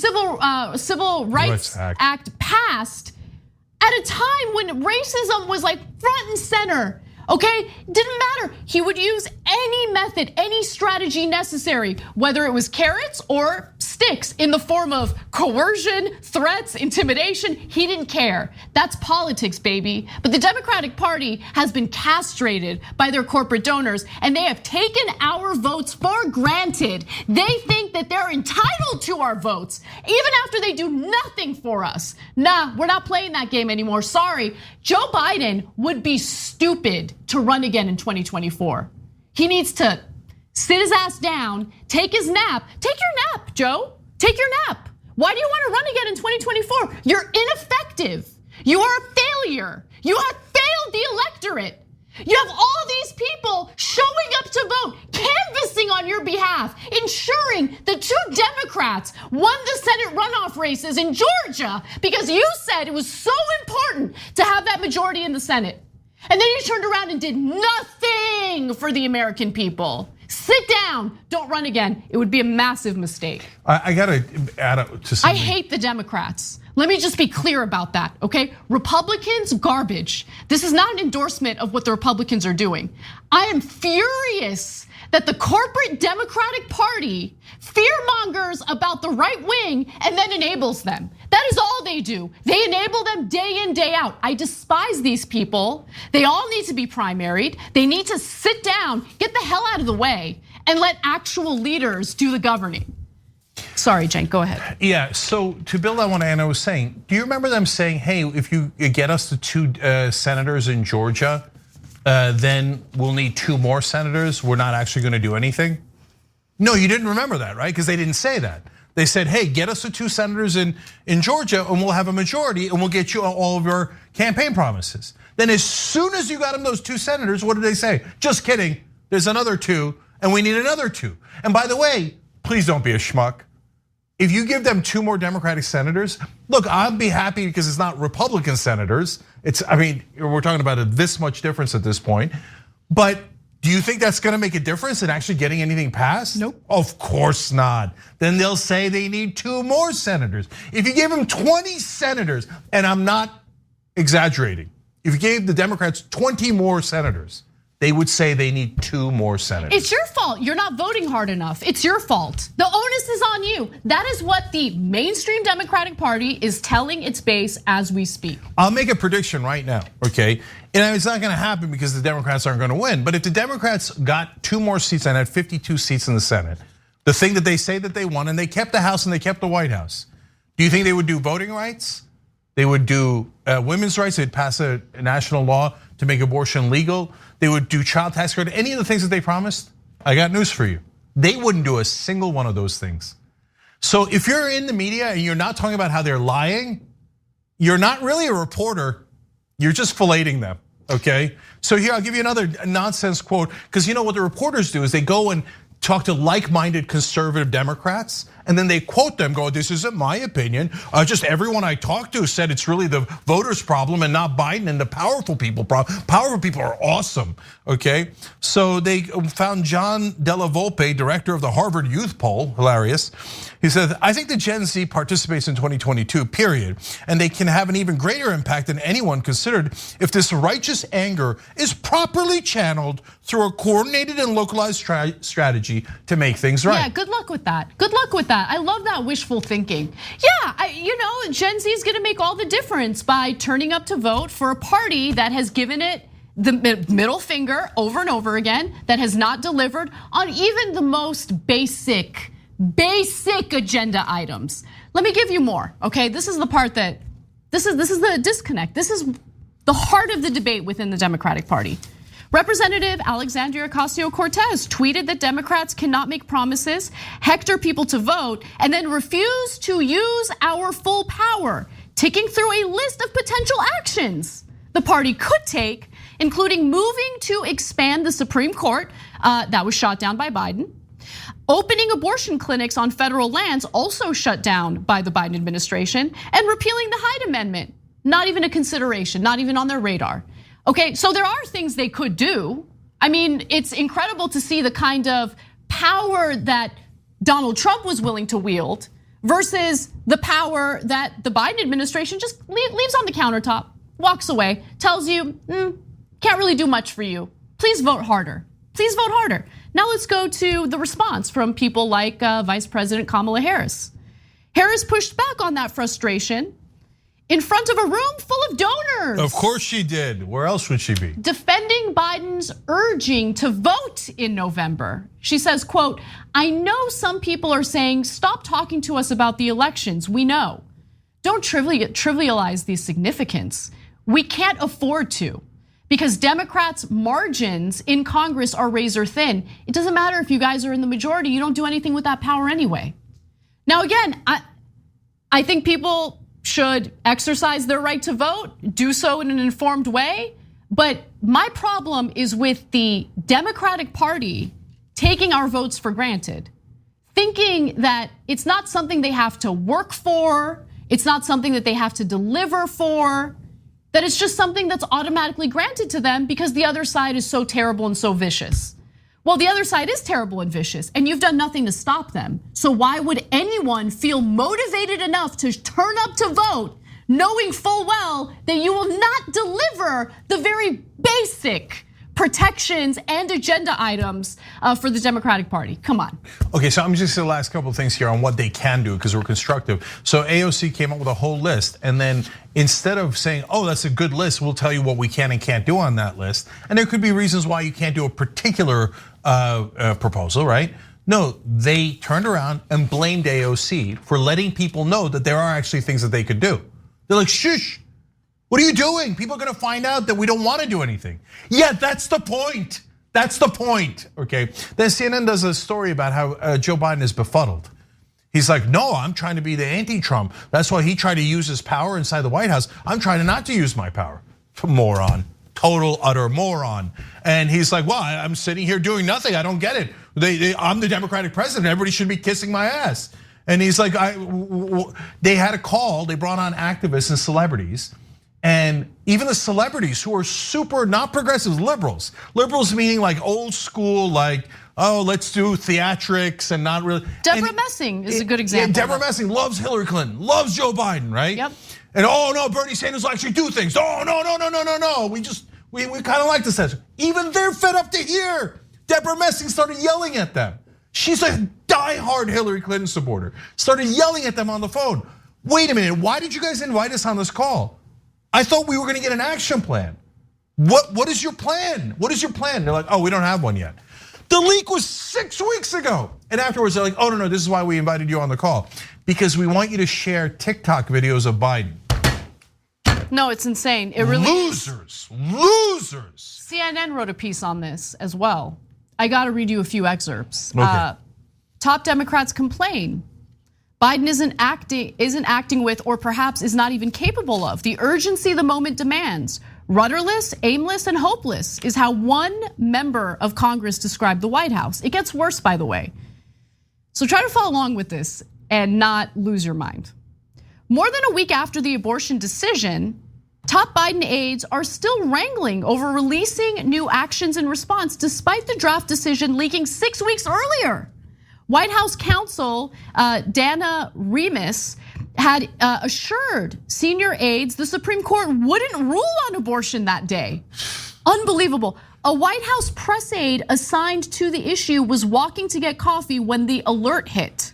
B: Civil Rights Act passed at a time when racism was like front and center, okay? Didn't matter. He would use any method, any strategy necessary, whether it was carrots or sticks in the form of coercion, threats, intimidation. He didn't care. That's politics, baby. But the Democratic Party has been castrated by their corporate donors, and they have taken our votes for granted. They think that they're entitled to our votes, even after they do nothing for us. Nah, we're not playing that game anymore. Sorry. Joe Biden would be stupid to run again in 2024. He needs to sit his ass down, take his nap. Take your nap, Joe. Take your nap. Why do you want to run again in 2024? You're ineffective. You are a failure. You have failed the electorate. You have all these people showing up to vote, canvassing on your behalf, ensuring the two Democrats won the Senate runoff races in Georgia because you said it was so important to have that majority in the Senate. And then you turned around and did nothing for the American people. Sit down, don't run again. It would be a massive mistake.
A: I gotta add up to something.
B: I hate the Democrats. Let me just be clear about that, okay? Republicans, garbage. This is not an endorsement of what the Republicans are doing. I am furious that the corporate Democratic Party fearmongers about the right wing and then enables them. That is all they do. They enable them day in, day out. I despise these people. They all need to be primaried. They need to sit down, get the hell out of the way, and let actual leaders do the governing. Sorry, Cenk, go ahead.
A: Yeah, so to build on what Anna was saying, do you remember them saying, hey, if you get us the 2 senators in Georgia, then we'll need 2 more senators. We're not actually gonna do anything. No, you didn't remember that, right? Because they didn't say that. They said, hey, get us the 2 senators in Georgia and we'll have a majority and we'll get you all of your campaign promises. Then as soon as you got them those 2 senators, what did they say? Just kidding, there's another 2 and we need another 2. And by the way, please don't be a schmuck. If you give them 2 more Democratic senators, look, I'll be happy because it's not Republican senators. I mean, we're talking about this much difference at this point. But do you think that's gonna make a difference in actually getting anything passed?
B: Nope.
A: Of course not. Then they'll say they need 2 more senators. If you gave them 20 senators, and I'm not exaggerating, if you gave the Democrats 20 more senators, they would say they need 2 more senators.
B: It's your fault. You're not voting hard enough. It's your fault. The onus is on you. That is what the mainstream Democratic Party is telling its base as we speak.
A: I'll make a prediction right now, okay? And it's not gonna happen because the Democrats aren't gonna win. But if the Democrats got 2 more seats and had 52 seats in the Senate, the thing that they say that they won, and they kept the House and they kept the White House, do you think they would do voting rights? They would do women's rights, they'd pass a national law to make abortion legal. They would do child tax credit, any of the things that they promised. I got news for you. They wouldn't do a single one of those things. So if you're in the media and you're not talking about how they're lying, you're not really a reporter, you're just filleting them, okay? So here, I'll give you another nonsense quote, because you know what the reporters do is they go and talk to like-minded conservative Democrats, and then they quote them, go, this isn't my opinion. Just everyone I talked to said it's really the voters' problem and not Biden and the powerful people problem. Powerful people are awesome, okay? So they found John Della Volpe, director of the Harvard Youth Poll, hilarious. He said, I think the Gen Z participates in 2022, period. And they can have an even greater impact than anyone considered if this righteous anger is properly channeled through a coordinated and localized strategy to make things right.
B: Yeah, good luck with that. Good luck with that. I love that wishful thinking. Yeah, Gen Z is gonna make all the difference by turning up to vote for a party that has given it the middle finger over and over again, that has not delivered on even the most basic agenda items. Let me give you more, okay? This is the part that, this is the disconnect. This is the heart of the debate within the Democratic Party. Representative Alexandria Ocasio-Cortez tweeted that Democrats cannot make promises, hector people to vote, and then refuse to use our full power, ticking through a list of potential actions the party could take, including moving to expand the Supreme Court, that was shot down by Biden. Opening abortion clinics on federal lands, also shut down by the Biden administration, and repealing the Hyde Amendment. Not even a consideration, not even on their radar. Okay, so there are things they could do. I mean, it's incredible to see the kind of power that Donald Trump was willing to wield versus the power that the Biden administration just leaves on the countertop, walks away, tells you, can't really do much for you. Please vote harder. Please vote harder. Now let's go to the response from people like Vice President Kamala Harris. Harris pushed back on that frustration in front of a room full of donors.
A: Of course she did. Where else would she be?
B: Defending Biden's urging to vote in November. She says, quote, I know some people are saying, stop talking to us about the elections, we know. Don't trivialize the significance. We can't afford to. Because Democrats' margins in Congress are razor thin. It doesn't matter if you guys are in the majority, you don't do anything with that power anyway. Now again, I think people should exercise their right to vote, do so in an informed way. But my problem is with the Democratic Party taking our votes for granted, thinking that it's not something they have to work for, it's not something that they have to deliver for, that it's just something that's automatically granted to them because the other side is so terrible and so vicious. Well, the other side is terrible and vicious, and you've done nothing to stop them. So why would anyone feel motivated enough to turn up to vote, knowing full well that you will not deliver the very basic protections and agenda items for the Democratic Party? Come on.
A: Okay, so I'm just the last couple of things here on what they can do because we're constructive. So AOC came up with a whole list, and then instead of saying, oh, that's a good list, we'll tell you what we can and can't do on that list. And there could be reasons why you can't do a particular proposal, right? No, they turned around and blamed AOC for letting people know that there are actually things that they could do. They're like, shush. What are you doing? People are gonna find out that we don't wanna do anything. Yeah, that's the point. That's the point, okay? Then CNN does a story about how Joe Biden is befuddled. He's like, no, I'm trying to be the anti-Trump. That's why he tried to use his power inside the White House. I'm trying not to use my power. Moron, total utter moron. And he's like, well, I'm sitting here doing nothing. I don't get it. I'm the Democratic president. Everybody should be kissing my ass. And he's like, they had a call. They brought on activists and celebrities. And even the celebrities who are super not progressives, liberals meaning like old school, like, oh, let's do theatrics and not really.
B: Deborah Messing is a good example.
A: Yeah, Deborah Messing loves Hillary Clinton, loves Joe Biden, right?
B: Yep.
A: And oh no, Bernie Sanders will actually do things. Oh no. We kind of like this. Even they're fed up to hear. Deborah Messing started yelling at them. She's a diehard Hillary Clinton supporter. Started yelling at them on the phone. Wait a minute, why did you guys invite us on this call? I thought we were gonna get an action plan. What is your plan? What is your plan? They're like, oh, we don't have one yet. The leak was 6 weeks ago. And afterwards they're like, oh no, this is why we invited you on the call. Because we want you to share TikTok videos of Biden.
B: No, it's insane. It really
A: losers.
B: CNN wrote a piece on this as well. I gotta read you a few excerpts.
A: Okay.
B: Top Democrats complain Biden isn't acting with, or perhaps is not even capable of, the urgency the moment demands. Rudderless, aimless, and hopeless is how one member of Congress described the White House. It gets worse, by the way. So try to follow along with this and not lose your mind. More than a week after the abortion decision, top Biden aides are still wrangling over releasing new actions in response, despite the draft decision leaking 6 weeks earlier. White House counsel Dana Remus had assured senior aides the Supreme Court wouldn't rule on abortion that day. Unbelievable. A White House press aide assigned to the issue was walking to get coffee when the alert hit.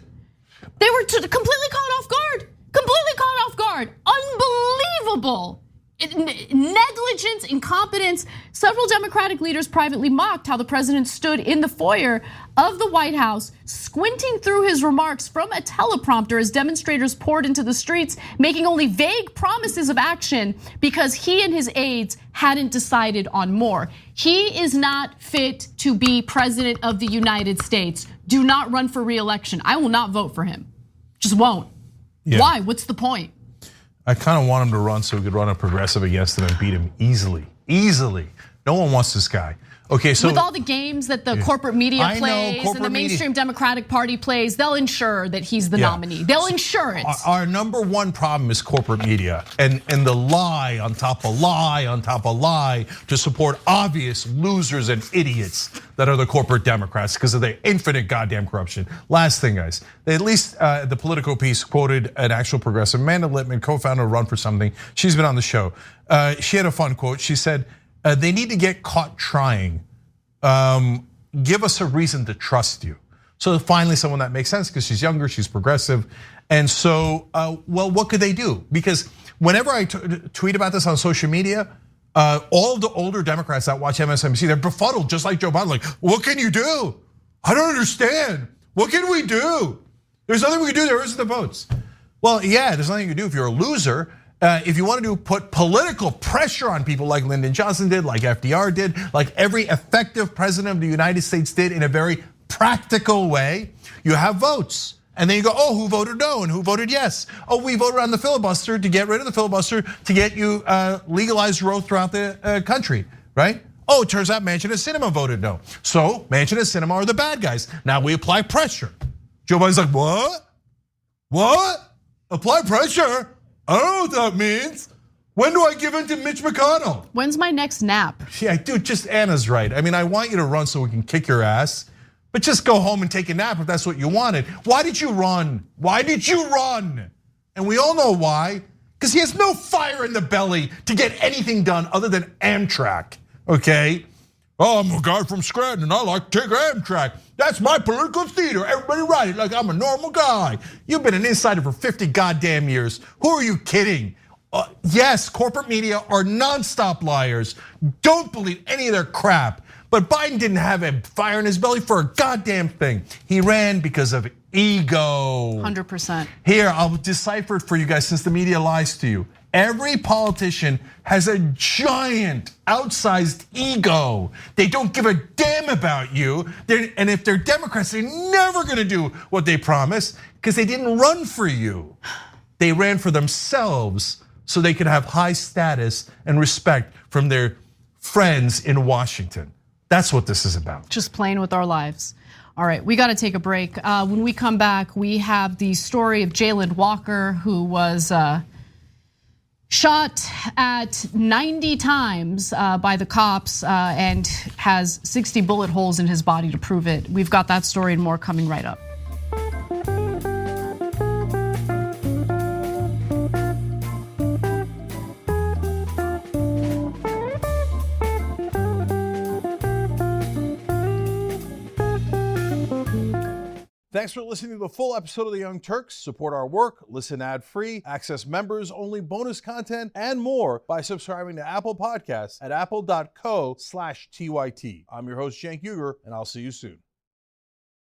B: They were completely caught off guard. Completely caught off guard. Unbelievable. Negligence, incompetence. Several Democratic leaders privately mocked how the president stood in the foyer of the White House, squinting through his remarks from a teleprompter as demonstrators poured into the streets, making only vague promises of action because he and his aides hadn't decided on more. He is not fit to be president of the United States. Do not run for re-election. I will not vote for him. Just won't. Yeah. Why? What's the point?
A: I kind of want him to run so we could run a progressive against him and beat him easily. No one wants this guy. Okay, so
B: with all the games that the corporate media plays and the mainstream Democratic Party plays, they'll ensure that he's the nominee. They'll ensure it.
A: Our number one problem is corporate media and the lie on top of lie on top of lie to support obvious losers and idiots that are the corporate Democrats because of their infinite goddamn corruption. Last thing, guys, they at least the Politico piece quoted an actual progressive, Amanda Littman, co-founder of Run for Something. She's been on the show. She had a fun quote. She said, they need to get caught trying. Give us a reason to trust you. So finally someone that makes sense because she's younger, she's progressive. And so, well, what could they do? Because whenever I tweet about this on social media, all of the older Democrats that watch MSNBC, they're befuddled just like Joe Biden, like, what can you do? I don't understand. What can we do? There's nothing we can do, there isn't the votes. Well, yeah, there's nothing you can do if you're a loser. If you want to put political pressure on people like Lyndon Johnson did, like FDR did, like every effective president of the United States did in a very practical way, you have votes. And then you go, oh, who voted no and who voted yes? Oh, we voted on the filibuster to get rid of the filibuster to get you legalized Roe throughout the country, right? Oh, it turns out Manchin and Sinema voted no. So Manchin and Sinema are the bad guys. Now we apply pressure. Joe Biden's like, what? What? Apply pressure? I don't know what that means. When do I give in to Mitch McConnell?
B: When's my next nap?
A: Yeah, dude, just Anna's right. I mean, I want you to run so we can kick your ass, but just go home and take a nap if that's what you wanted. Why did you run? Why did you run? And we all know why. Because he has no fire in the belly to get anything done other than Amtrak, okay? Oh, I'm a guy from Scranton and I like to take Amtrak. That's my political theater. Everybody ride it like I'm a normal guy. You've been an insider for 50 goddamn years. Who are you kidding? Yes, corporate media are nonstop liars. Don't believe any of their crap. But Biden didn't have a fire in his belly for a goddamn thing. He ran because of ego.
B: 100%.
A: Here, I'll decipher it for you guys since the media lies to you. Every politician has a giant outsized ego. They don't give a damn about you. And if they're Democrats, they're never gonna do what they promise because they didn't run for you. They ran for themselves so they could have high status and respect from their friends in Washington. That's what this is about.
B: Just playing with our lives. All right, we gotta take a break. When we come back, we have the story of Jayland Walker, who was shot at 90 times by the cops and has 60 bullet holes in his body to prove it. We've got that story and more coming right up.
A: Thanks for listening to the full episode of The Young Turks. Support our work, listen ad-free, access members-only bonus content, and more by subscribing to Apple Podcasts at apple.co/TYT. I'm your host, Cenk, and I'll see you soon.